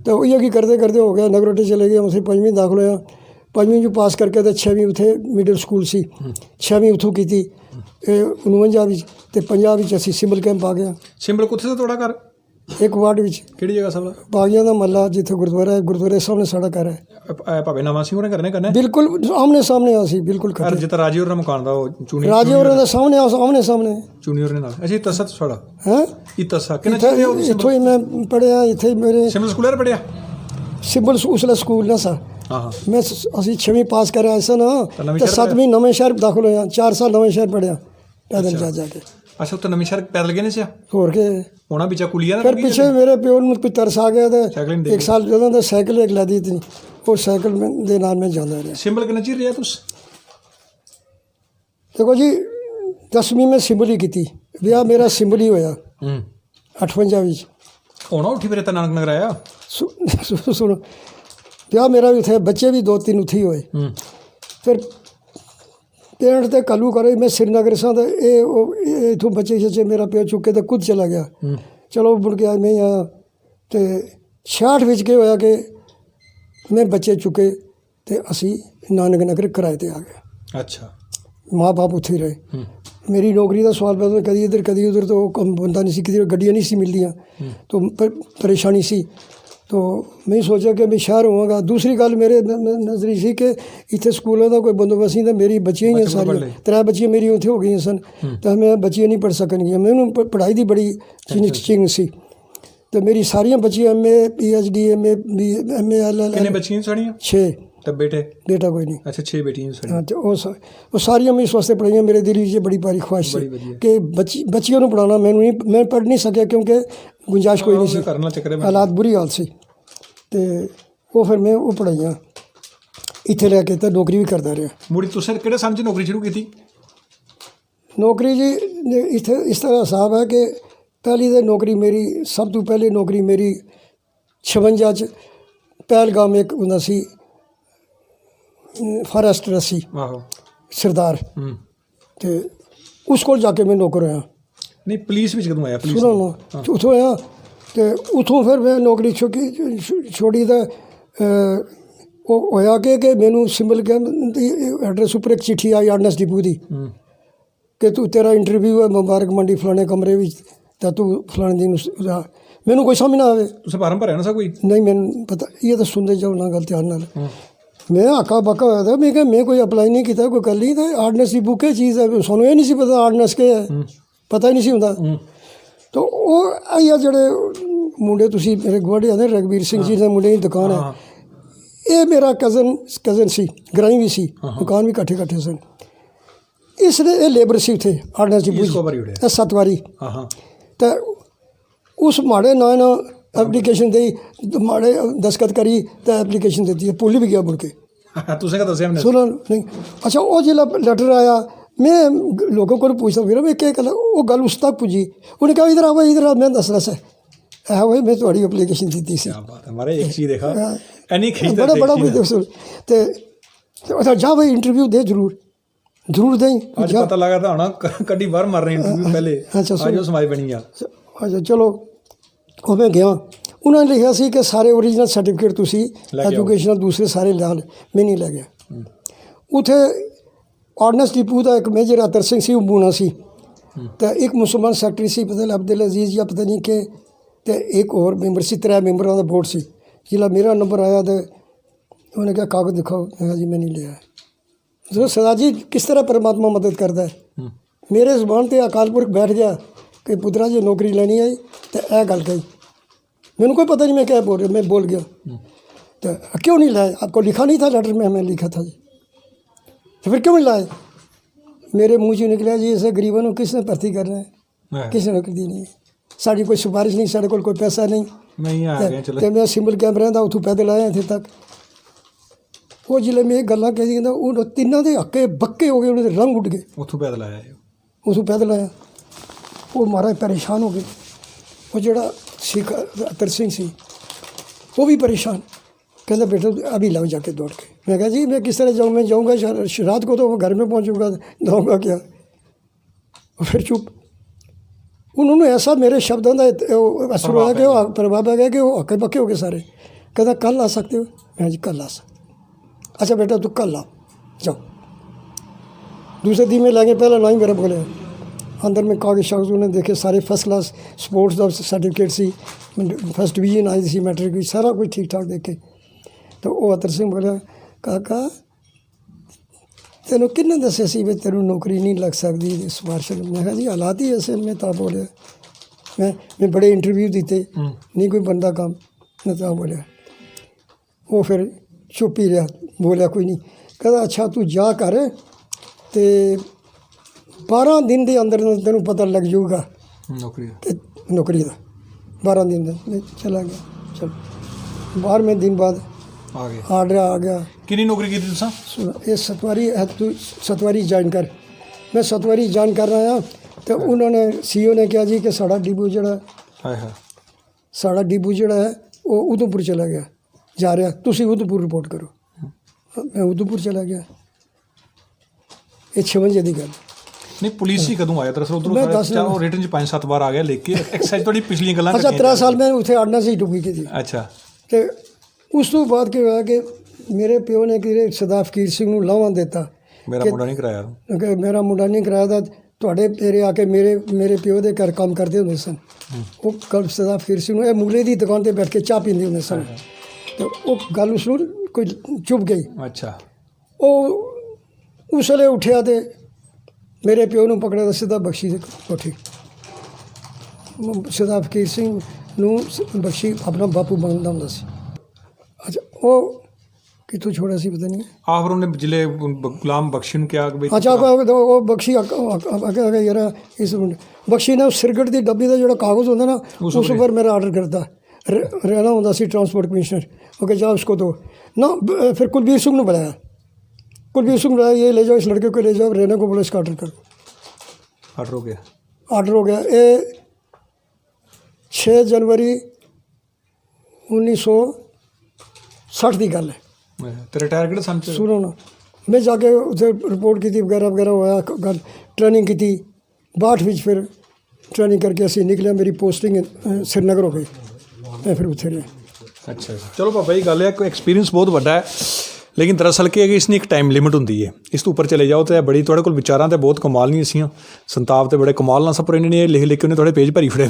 तो ये की करते करते हो गया नगरोटे चले गए उसे पंजवीं दाखिल होया पंजवीं जो पास करके तो 6वीं उत्थे मिडल स्कूल सी 6वीं उतों की 49 तो 50 असी सिंबल कैंप आ गया सिंबल कुत्थे से थोड़ा कर एक वार्ड विच ਕਿਹੜੀ ਜਗ੍ਹਾ ਸਭ बागियां दा महला जिथे गुरुद्वारा है गुरुद्वारे सामने साड़ा घर है ਭਾਵੇਂ ਨਵਾਂ ਸਿੰਘ ਉਹਨੇ ਕਰਨੇ बिल्कुल आमने सामने आसी बिल्कुल ਕਰ ਜਿੱਤ ਰਾਜੀ ਹੋਰ ਦਾ ਮਕਾਨ ਦਾ ਉਹ ਚੂਨੀ राजे और दा सामने आमने सामने ਚੂਨੀ ਹੋਰ ਨੇ ਨਾਲ ਅਸੀਂ ਤਸਤ ਛੜਾ हैं ਇਹ ਤਸਾ ਕਿੰਨਾ ਚਿਰ ਹੋ इथों ही मैं पढ़िया इथे मेरे ਸਿਮਲ ਸਕੂਲ ਪੜਿਆ सिंबल उसले स्कूल ना सा हाँ मैं असी 6वीं पास कर ऐसा ना तो 7वीं नवे शहर दाखिल होया 4 साल नवे शहर पढ़िया पैदल जा जाके अच्छा तो नवी शहर पैदल गए नहीं होर के होना पीछे कुलिया फिर पीछे मेरे प्यो ਨੂੰ तरस आ गया तो एक साल ਜਦੋਂ ਦਾ ਸਾਈਕਲ ਇੱਕ ਲੈ ਦਿੱਤੀ ਉਹ ਸਾਈਕਲ ਦੇ ਨਾਲ ਮੈਂ ਜਾਂਦਾ ਰਿਹਾ ਸਿੰਬਲ ਕਿੰਨਾ ਚਿਰ ਰਿਹਾ ਤੁਸੀਂ देखो जी 10वीं में सिंबल ही की ਵਿਆਹ ਮੇਰਾ ਸਿੰਬਲ ਹੀ ਹੋਇਆ 58 ਵਿੱਚ ਹੋਣਾ ਉੱਠੀ ਫਿਰ ਤਾਂ ਨਾਨਕ ਨਗਰ ਆਇਆ ਸੁਣ ਵਿਆਹ ਮੇਰਾ ਵੀ ਉੱਥੇ ਬੱਚੇ ਵੀ 2-3 ਉੱਥੇ ਹੀ ਹੋਏ ਫਿਰ पेंट तो कलू करे मैं श्रीनगर सा तो ये इतों बच्चे छे मेरा प्यो चुके तो खुद चला गया चलो मुड़ के मैं आया तो 66 विच के होया कि मैं बच्चे चुके तो असी नानक नगर किराए ते आ गए अच्छा माँ बाप उत्थे ही रहे मेरी नौकरी का सवाल पैदा कदी इधर कदी उधर तो कम बंदा नहीं सी किसी गड्डियाँ नहीं सी मिलदियाँ तो परेशानी सी तो मैं सोचा कि मैं शहर होवांगा दूसरी गल मेरे नज़री सी कि इत्थे स्कूलों का कोई बंदोबस्त नहीं तो मेरी बच्चियां ही सारी 3 बच्चियां मेरी उत्थे हो गई सन तो मैं बच्चियां नहीं पढ़ सकनगियां मैनूं पढ़ाई की बड़ी चिंग सी तो मेरी सारियां बच्चियां MA PhD MA MA LL कितने बच्चियां साड़ियां 6 तो बेटा कोई नहीं अच्छा 6 बेटियां हाँ तो वो सारियां मैं इस वास्ते पढ़ाइयां मेरे दिल में बड़ी भारी ख्वाहिश सी कि बच्चियों को पढ़ाना मैं पढ़ नहीं सकिया क्योंकि गुंजाइश कोई नहीं सी हालात बुरी हाल सी तो वो फिर मैं वो पढ़ाइयां इत्थे लैके तो नौकरी भी करता रहा मुड़ी तुसें किहड़े सन च नौकरी शुरू की ਨੌਕਰੀ ਜੀ ਇੱਥੇ ਇਸ ਤਰ੍ਹਾਂ ਹਿਸਾਬ ਹੈ ਕਿ ਪਹਿਲੀ ਤਾਂ ਨੌਕਰੀ ਮੇਰੀ ਸਭ ਤੋਂ ਪਹਿਲੀ ਨੌਕਰੀ ਮੇਰੀ 56 'ਚ ਪਹਿਲਗਾਮ ਇੱਕ ਹੁੰਦਾ ਸੀ ਫਾਰੈਸਟਰ ਸੀ ਆਹੋ ਸਰਦਾਰ ਤੇ ਉਸ ਕੋਲ ਜਾ ਕੇ ਮੈਂ ਨੌਕਰ ਹੋਇਆ। ਨਹੀਂ ਪੁਲਿਸ ਵਿੱਚ ਕਦੋਂ ਆਇਆ? ਪੁਲਿਸ ਸੁਣੋ ਨਾ ਉੱਥੋਂ ਆਇਆ ਤੇ ਉੱਥੋਂ ਫਿਰ ਮੈਂ ਨੌਕਰੀ ਛੋੜੀ ਤਾਂ ਉਹ ਹੋਇਆ ਕਿ ਮੈਨੂੰ ਸਿੰਬਲ ਕੈਂਪ ਦੀ ਐਡਰੈਸ ਉੱਪਰ ਇੱਕ ਚਿੱਠੀ ਆਈ ਆਰਡੀਨੈਂਸ ਡਿਪੂ ਦੀ ਕਿ ਤੂੰ ਤੇਰਾ ਇੰਟਰਵਿਊ ਹੈ ਮੁਬਾਰਕ ਮੰਡੀ ਫਲਾਣੇ ਕਮਰੇ ਵਿੱਚ ਤਾਂ ਤੂੰ ਫਲਾਣੇ ਦਿਨ ਜਾ। ਮੈਨੂੰ ਕੋਈ ਸਮਝ ਨਾ ਆਵੇ। ਤੁਸੀਂ ਫਾਰਮ ਭਰਿਆ ਨਾ ਸਾ ਕੋਈ? ਨਹੀਂ ਮੈਨੂੰ ਪਤਾ ਇਹ ਤਾਂ ਸੁਣਦੇ ਜਾਓ ਨਾ ਗੱਲ ਧਿਆਨ ਨਾਲ। ਮੈਂ ਆਕਾ ਬੱਕਾ ਹੋਇਆ ਤਾਂ ਮੈਂ ਕਿਹਾ ਮੈਂ ਕੋਈ ਅਪਲਾਈ ਨਹੀਂ ਕੀਤਾ ਕੋਈ ਗੱਲ ਨਹੀਂ। ਤਾਂ ਆਰਡੀਨੈਂਸ ਦੀ ਬੁੱਕ ਇਹ ਚੀਜ਼ ਹੈ ਸਾਨੂੰ ਇਹ ਨਹੀਂ ਸੀ ਪਤਾ ਆਰਡੀਨੈਂਸ ਕੀ ਹੈ ਪਤਾ ਹੀ ਨਹੀਂ ਸੀ ਹੁੰਦਾ। ਤਾਂ ਉਹ ਆਇਆ ਜਿਹੜੇ ਮੁੰਡੇ ਤੁਸੀਂ ਮੇਰੇ ਗੁਆਂਢੀ ਆਉਂਦੇ ਰਘਬੀਰ ਸਿੰਘ ਜੀ ਦੇ ਮੁੰਡੇ ਦੀ ਦੁਕਾਨ ਹੈ ਇਹ ਮੇਰਾ ਕਜ਼ਨ ਸੀ ਗਰਾਈ ਵੀ ਸੀ ਦੁਕਾਨ ਵੀ ਇਕੱਠੇ ਸਨ। ਇਸ ਨੇ ਇਹ ਲੇਬਰ ਸੀ ਉੱਥੇ ਆਰਡੀਨੈਂਸ ਦੀ ਬੁੱਕ 7 ਵਾਰੀ ਤਾਂ ਉਸ ਮਾੜੇ ਨਾਂ ਨਾਲ ਐਪਲੀਕੇਸ਼ਨ ਦੇਈ ਮਾੜੇ ਦਸਤਖਤ ਕਰੀ ਤਾਂ ਐਪਲੀਕੇਸ਼ਨ ਦਿੱਤੀ ਭੁੱਲ ਵੀ ਗਿਆ ਮੁੜ ਕੇ। ਤੁਸੀਂ ਕਹ ਦੱਸਿਆ ਸੁਣੋ ਨਹੀਂ ਅੱਛਾ ਉਹ ਜਿਹੜਾ ਲੈਟਰ ਆਇਆ मैं लोगों को पूछता फिर मैं क्या कर वो गल उस तक पुजी उन्हें कहा इधर आओ इधर आओ मैं दसना से भाई मैं थोड़ी एप्लीकेशन दी सी हमारे एक चीज देखा एनी खींचता बड़ा बड़ा कोई दोस्त ते अच्छा जा भाई इंटरव्यू दे जरूर दें। आज पता लगा था ना कड़ी बार मार रहे इंटरव्यू पहले अच्छा आज वो समाज बनी गया। अच्छा चलो वो मैं गया उन्होंने लिखा सी कि सारे ओरिजिनल सर्टिफिकेट तुसी एजुकेशनल दूसरे सारे ला मैं नहीं लै गया। उथे ਆਰਡੀਨੈਂਸ ਡਿਪੂ ਦਾ ਇੱਕ ਮੇਜਰ ਅਤਰ ਸਿੰਘ ਸੀ ਉਹ ਬੂਣਾ ਸੀ ਤੇ ਇੱਕ ਮੁਸਲਮਾਨ ਸੈਕਟਰੀ ਸੀ ਪਤਾ ਨਹੀਂ ਅਬਦੁਲ ਅਜ਼ੀਜ਼ ਜਾਂ ਪਤਾ ਨਹੀਂ ਕਿ ਤੇ ਇੱਕ ਹੋਰ ਮੈਂਬਰ ਸੀ 3 ਮੈਂਬਰਾਂ ਦਾ ਬੋਰਡ ਸੀ। ਜਿਹੜਾ ਮੇਰਾ ਨੰਬਰ ਆਇਆ ਤੇ ਉਹਨੇ ਕਿਹਾ ਕਾਗਜ਼ ਦਿਖਾਓ। ਮੈਂ ਕਿਹਾ ਜੀ ਮੈਂ ਨਹੀਂ ਲਿਆ। ਜੋ ਸਦਾ ਜੀ ਕਿਸ ਤਰ੍ਹਾਂ ਪਰਮਾਤਮਾ ਮਦਦ ਕਰਦਾ ਹੈ ਮੇਰੇ ਜ਼ੁਬਾਨ 'ਤੇ ਅਕਾਲ ਪੁਰਖ ਬੈਠ ਗਿਆ ਕਿ ਪੁੱਤਰਾ ਜੀ ਨੌਕਰੀ ਲੈਣੀ ਆਈ ਤੇ ਇਹ ਗੱਲ ਕਹੀ ਮੈਨੂੰ ਕੋਈ ਪਤਾ नहीं मैं क्या बोल रहा मैं बोल गया तो क्यों नहीं लाए आपको लिखा नहीं था लेटर में हमें लिखा था जी तो फिर क्यों नहीं लाए? मेरे मुँह से निकला जी ऐसे गरीबों को किसने भर्ती करना है किसने नौकरी दी नहीं साड़ी कोई सिफारिश नहीं साढ़े कोई पैसा नहीं तो मैं सिंबल कैंप रहा उतों पैदल आया इतने तक वो जिले में गल्लां कही वो तिनों के हक्के बक्के हो गए उन्होंने रंग उठ गए उतों पैदल आया वो महाराज परेशान हो गए। वो जोड़ा सिख अतर सिंह सी वो भी परेशान कहता बेटा अभी लाओ जाके दौड़ के। मैं कहा जी मैं किस तरह जाऊँ मैं जाऊँगा रात को तो वो घर में पहुँचूँगा जाऊँगा क्या। फिर चुप उन्होंने ऐसा मेरे शब्दों का असर होया कि वो प्रभाव आ गया कि वो हक्के पक्के हो गए सारे। कहता कल आ सकते हो? मैं जी कल आ सकता। अच्छा बेटा तू कल आ जाओ। दूसरे दिन में लाएंगे पहला ना ही मेरा बोले अंदर में कागज शागज उन्हें देखे सारे फर्स्ट क्लास स्पोर्ट्स का सर्टिफिकेट सी फर्स्ट डिवीजन आई सी मैट्रिक की सारा कुछ ठीक ठाक देखे। तो वो अतर सिंह बोला काका तेनों किन्ने दस्या सी भी तेनों नौकरी नहीं लग सकती सिफारिश। मैं कहा जी हालात ही ऐसे मैं तो बोलिया मैं बड़े इंटरव्यू दिते नहीं कोई बंदा काम मैं तो बोलिया। वो फिर चुप ही रहा बोलिया कोई नहीं। कहता अच्छा तू जा कर ते 12 दिन के अंदर तेनों पता लग जाऊगा नौकरी का 12 दिन मैं चला गया। चल 12वें दिन बाद आर्डर आ गया। कितनी नौकरी की थी? ये 7 वारी ज्वाइन कर मैं 7 वारी ज्वाइन कर रहा तो उन्होंने सीईओ ने कहा जी कि साड़ा डिपू जड़ा है वो उधमपुर चला गया जा रहा तुसी उधमपुर रिपोर्ट करो। मैं उधमपुर चला गया। ये 6 ਵਜੇ ਦੀ ਗੱਲ नहीं पुलिस ही कदों आया दरअसल उधरों रिटर्न च 5-7 बार आ गया लेके एक्सरसाइज थोड़ी पिछली गल्लां अच्छा 3 साल मैं उत्थे आर्डनेंस ही डुबी की थी। अच्छा ते उस तो बाद क्या होया कि मेरे प्यो ने कि सरदार फकीर सिंह ਨੂੰ ਲਾਵਾਂ ਦਿੱਤਾ मेरा मुंडा नहीं कराया कि मेरा मुंडा नहीं कराया था ਤੁਹਾਡੇ ਤੇਰੇ ਆ ਕੇ ਮੇਰੇ ਪਿਓ ਦੇ ਘਰ ਕੰਮ ਕਰਦੇ ਹੁੰਦੇ ਸਨ। ਉਹ ਕੱਲ ਸਰਦਾਰ ਫਕੀਰ ਸਿੰਘ ਨੂੰ ਇਹ ਮੂਲੇ ਦੀ ਦੁਕਾਨ ਤੇ ਬੈਠ ਕੇ ਚਾਹ ਪੀਂਦੇ ਹੁੰਦੇ ਸਨ ਤੇ ਉਹ ਗੱਲ ਉਸ ਨੂੰ ਕੋਈ ਚੁੱਪ ਗਈ। ਅੱਛਾ ਉਹ ਉਸ ਵੇਲੇ ਉੱਠਿਆ ਤੇ ਮੇਰੇ ਪਿਓ ਨੂੰ ਪਕੜਿਆ ਤਾਂ ਸਿੱਧਾ ਬਖਸ਼ੀ ਦੇ ਕੋਠੀ ਸਰਦਾਰ ਫਕੀਰ ਸਿੰਘ ਨੂੰ ਬਖਸ਼ੀ ਆਪਣਾ ਬਾਪੂ ਮੰਨਦਾ ਹੁੰਦਾ ਸੀ। ਅੱਛਾ ਉਹ ਕਿੱਥੋਂ ਛੋੜਿਆ ਸੀ ਪਤਾ ਨਹੀਂ ਆਖਰ ਉਹਨੇ ਜ਼ਿਲ੍ਹੇ ਗੁਲਾਮ ਬਖਸ਼ੀ ਨੂੰ ਕਿਹਾ ਕਿ ਅੱਛਾ ਉਹ ਬਖਸ਼ੀ ਅੱਗੇ ਯਾਰ ਇਸ ਬਖਸ਼ੀ ਨੇ ਸਿਰਗਟ ਦੀ ਡੱਬੀ ਦਾ ਜਿਹੜਾ ਕਾਗਜ਼ ਹੁੰਦਾ ਨਾ ਉਸ ਉੱਪਰ ਮੇਰਾ ਆਰਡਰ ਕਰਦਾ ਰਹਿਣਾ ਹੁੰਦਾ ਸੀ ट्रांसपोर्ट कमिश्नर ओके जाओ उसको दो ना। फिर कुलबीर सिंह ने बुलाया ये ले जाओ इस लड़के को ले जाओ रहने को बोलो इसका ऑर्डर करो। ਆਰਡਰ ਹੋ ਗਿਆ। ਆਰਡਰ ਹੋ ਗਿਆ। ਇਹ 6 ਜਨਵਰੀ 1960 ਦੀ ਗੱਲ ਹੈ। ਤੇ ਰਿਟਾਇਰ ਕਿਹੜੇ ਸੰਨ 'ਚ? ਸੁਣੋ ਨਾ, ਮੈਂ ਜਾ ਕੇ ਉੱਥੇ ਰਿਪੋਰਟ ਕੀਤੀ ਵਗੈਰਾ ਵਗੈਰਾ ਹੋਇਆ, ਗੱਲ ਟ੍ਰੇਨਿੰਗ ਕੀਤੀ 62 ਵਿੱਚ। ਫਿਰ ਟ੍ਰੇਨਿੰਗ ਕਰਕੇ ਅਸੀਂ ਨਿਕਲਿਆ। ਮੇਰੀ ਪੋਸਟਿੰਗ श्रीनगर ਹੋ ਗਈ। ਮੈਂ ਫਿਰ ਉੱਥੇ ਰਿਹਾ। ਅੱਛਾ ਚਲੋ ਬਾਬਾ ਜੀ, ਗੱਲ ਹੈ ਕੋਈ ਐਕਸਪੀਰੀਅੰਸ ਬਹੁਤ ਵੱਡਾ ਹੈ, ਲੇਕਿਨ ਦਰਅਸਲ ਕੀ ਹੈ ਕਿ ਇਸ ਦੀ ਇੱਕ ਟਾਈਮ ਲਿਮਿਟ ਹੁੰਦੀ ਹੈ। ਇਸ ਤੋਂ ਉੱਪਰ ਚਲੇ ਜਾਓ ਤਾਂ ਬੜੀ ਤੁਹਾਡੇ ਕੋਲ ਵਿਚਾਰਾਂ ਤੇ ਬਹੁਤ ਕਮਾਲ ਨਹੀਂ ਸੀਆਂ, ਸੰਤਾਪ ਤੇ ਬੜੇ ਕਮਾਲ ਨਾਲ ਸਪਰ ਇਹਨੇ ਨੇ ਲਿਖ ਕੇ ਉਹਨੇ ਥੋੜੇ ਪੇਜ ਭਰੀ ਫੜੇ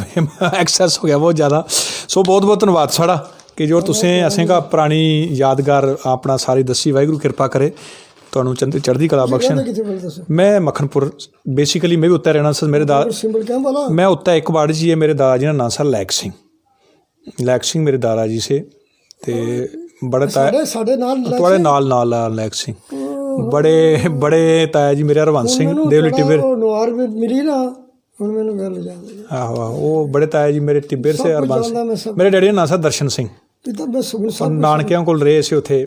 ਐਕਸੈਸ ਹੋ ਗਿਆ ਬਹੁਤ ਜ਼ਿਆਦਾ। ਸੋ ਬਹੁਤ ਬਹੁਤ ਧੰਨਵਾਦ ਸਾਡਾ ਕਿ ਜੋ ਤੁਸੀਂ ਅसेंगा ਪੁਰਾਣੀ ਯਾਦਗਾਰ ਆਪਣਾ ਸਾਰੀ ਦੱਸੀ। ਵਾਹਿਗੁਰੂ ਕਿਰਪਾ ਕਰੇ ਤੁਹਾਨੂੰ ਚੜ੍ਹਦੀ ਕਲਾ ਬਖਸ਼ਣ। ਮੈਂ ਮੱਖਣਪੁਰ ਬੇਸਿਕਲੀ ਮੈਂ ਵੀ ਉੱਤੇ ਰਹਿਣਾ ਸੀ। ਮੇਰੇ मैं उत्ता एक वार्ड जी है। मेरे दादाजी का नाम सर लैक सिंह मेरे दादाजी से। ते बड़े थोड़े नाल लैक सिंह बड़े ताया जी मेरे हरवंश सिंह देवली टिब्बर। आहो वो बड़े ताया जी मेरे टिब्बर से हरवंश। मेरे डैडी का नाम सर दर्शन सिंह। नानकियां को रहे से उत्थे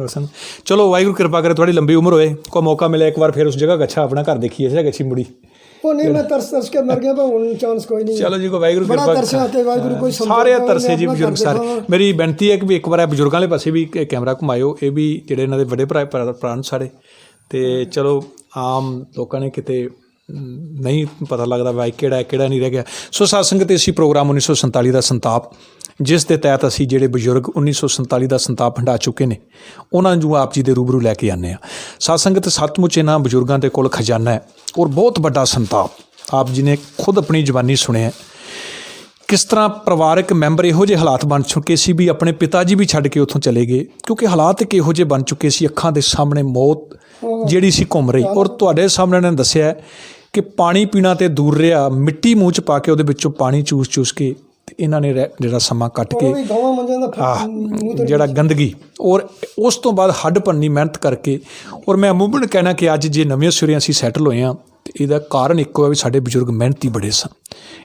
सन। चलो वाहिगुरू कृपा करे थोड़ी लंबी उम्र होए, कोई मौका मिले एक बार फिर उस जगह गच्छा अपना घर देखिए ऐसे गच्छी मुड़ी। मैं तरस के मर गया, चांस कोई नहीं। चलो जी को वाहिगुरू कृपा सारे तरसे जी बजुर्ग सारे। मेरी बेनती है कि भी एक बार बजुर्गों वाले पासे भी कैमरा घुमाओ। ये भी ਜਿਹੜੇ ਇਹਨਾਂ ਦੇ ਵੱਡੇ ਭਰਾ ਨੇ ਸਾਰੇ। ਤੇ ਚਲੋ ਆਮ ਲੋਕਾਂ ਨੇ ਕਿਤੇ ਨਹੀਂ ਪਤਾ ਲੱਗਦਾ ਵਾਈ ਕਿਹੜਾ ਨਹੀਂ ਰਹਿ ਗਿਆ। ਸੋ ਸਾਧ ਸੰਗਤ ਤੇ ਅਸੀਂ ਪ੍ਰੋਗਰਾਮ 1947 ਦਾ ਸੰਤਾਪ, ਜਿਸ ਦੇ ਤਹਿਤ ਅਸੀਂ ਜਿਹੜੇ ਬਜ਼ੁਰਗ 1947 ਦਾ ਸੰਤਾਪ ਹੰਢਾ ਚੁੱਕੇ ਨੇ ਉਹਨਾਂ ਨੂੰ ਆਪ ਜੀ ਦੇ ਰੂਬਰੂ ਲੈ ਕੇ ਆਉਂਦੇ ਹਾਂ। ਸਾਧ ਸੰਗਤ ਸੱਚਮੁੱਚ ਇਹਨਾਂ ਬਜ਼ੁਰਗਾਂ ਦੇ ਕੋਲ ਖਜ਼ਾਨਾ ਹੈ ਔਰ ਬਹੁਤ ਵੱਡਾ ਸੰਤਾਪ। ਆਪ ਜੀ ਨੇ ਖੁਦ ਆਪਣੀ ਜ਼ਬਾਨੀ ਸੁਣਿਆ ਕਿਸ ਤਰ੍ਹਾਂ ਪਰਿਵਾਰਕ ਮੈਂਬਰ ਇਹੋ ਜਿਹੇ ਹਾਲਾਤ ਬਣ ਚੁੱਕੇ ਸੀ ਵੀ ਆਪਣੇ ਪਿਤਾ ਜੀ ਵੀ ਛੱਡ ਕੇ ਉੱਥੋਂ ਚਲੇ ਗਏ, ਕਿਉਂਕਿ ਹਾਲਾਤ ਇੱਕ ਇਹੋ ਜਿਹੇ ਬਣ ਚੁੱਕੇ ਸੀ। ਅੱਖਾਂ ਦੇ ਸਾਹਮਣੇ ਮੌਤ ਜਿਹੜੀ ਸੀ ਘੁੰਮ ਰਹੀ। ਔਰ ਤੁਹਾਡੇ ਸਾਹਮਣੇ ਉਹਨਾਂ ਨੇ ਦੱਸਿਆ ਕਿ ਪਾਣੀ ਪੀਣਾ ਤੇ ਦੂਰ ਰਿਹਾ, ਮਿੱਟੀ ਮੂੰਹ 'ਚ ਪਾ ਕੇ ਉਹਦੇ ਵਿੱਚੋਂ ਪਾਣੀ ਚੂਸ ਕੇ ਇਹਨਾਂ ਨੇ ਜਿਹੜਾ ਸਮਾਂ ਕੱਟ ਕੇ ਜਿਹੜਾ ਗੰਦਗੀ ਔਰ ਉਸ ਤੋਂ ਬਾਅਦ ਹੱਡ ਭੰਨੀ ਮਿਹਨਤ ਕਰਕੇ। ਔਰ ਮੈਂ ਅਮੂਮਨ ਕਹਿਣਾ ਕਿ ਅੱਜ ਜੇ ਨਵੇਂ ਸਿਰੇ ਅਸੀਂ ਸੈਟਲ ਹੋਏ ਹਾਂ ਤੇ ਇਹਦਾ ਕਾਰਨ ਇੱਕੋ ਹੈ ਵੀ ਸਾਡੇ ਬਜ਼ੁਰਗ ਮਿਹਨਤੀ ਬੜੇ ਸਨ।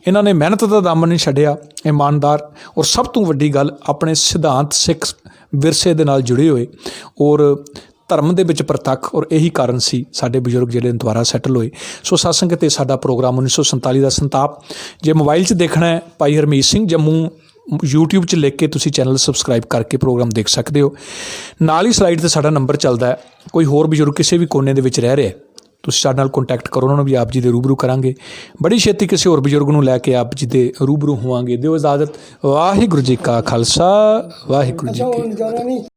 ਇਹਨਾਂ ਨੇ ਮਿਹਨਤ ਦਾ ਦਮ ਨਹੀਂ ਛੱਡਿਆ, ਇਮਾਨਦਾਰ ਔਰ ਸਭ ਤੋਂ ਵੱਡੀ ਗੱਲ ਆਪਣੇ ਸਿਧਾਂਤ ਸਿੱਖ ਵਿਰਸੇ ਦੇ ਨਾਲ ਜੁੜੇ ਹੋਏ ਔਰ ਧਰਮ ਦੇ ਵਿੱਚ ਪ੍ਰਤੱਖ। ਔਰ ਇਹੀ ਕਾਰਨ ਸੀ ਸਾਡੇ ਬਜ਼ੁਰਗ ਜਿਹੜੇ ਦੁਬਾਰਾ ਸੈਟਲ ਹੋਏ। ਸੋ ਸਾਧ ਸੰਗਤ ਤੇ ਸਾਡਾ ਪ੍ਰੋਗਰਾਮ 1947 ਦਾ ਸੰਤਾਪ ਜੇ ਮੋਬਾਈਲ 'ਚ ਦੇਖਣਾ ਹੈ ਭਾਈ ਹਰਮੀਤ ਸਿੰਘ ਜੰਮੂ YouTube 'ਚ ਲਿਖ ਕੇ ਤੁਸੀਂ ਚੈਨਲ ਸਬਸਕ੍ਰਾਈਬ ਕਰਕੇ ਪ੍ਰੋਗਰਾਮ ਦੇਖ ਸਕਦੇ ਹੋ। ਨਾਲ ਹੀ ਸਲਾਈਡ 'ਤੇ ਸਾਡਾ ਨੰਬਰ ਚੱਲਦਾ ਹੈ। ਕੋਈ ਹੋਰ ਬਜ਼ੁਰਗ ਕਿਸੇ ਵੀ ਕੋਨੇ ਦੇ ਵਿੱਚ ਰਹਿ ਰਿਹਾ ਤੁਸੀਂ ਸਾਡੇ ਨਾਲ ਕੰਟੈਕਟ ਕਰੋ, ਉਹਨਾਂ ਨੂੰ ਵੀ ਆਪ ਜੀ ਦੇ ਰੂਬਰੂ ਕਰਾਂਗੇ। ਬੜੀ ਛੇਤੀ ਕਿਸੇ ਹੋਰ ਬਜ਼ੁਰਗ ਨੂੰ ਲੈ ਕੇ ਆਪ ਜੀ ਦੇ ਰੂਬਰੂ ਹੋਵਾਂਗੇ। ਦਿਓ ਇਜਾਜ਼ਤ। ਵਾਹਿਗੁਰੂ ਜੀ ਕਾ ਖਾਲਸਾ, ਵਾਹਿਗੁਰੂ ਜੀ ਕੀ ਫਤਿਹ।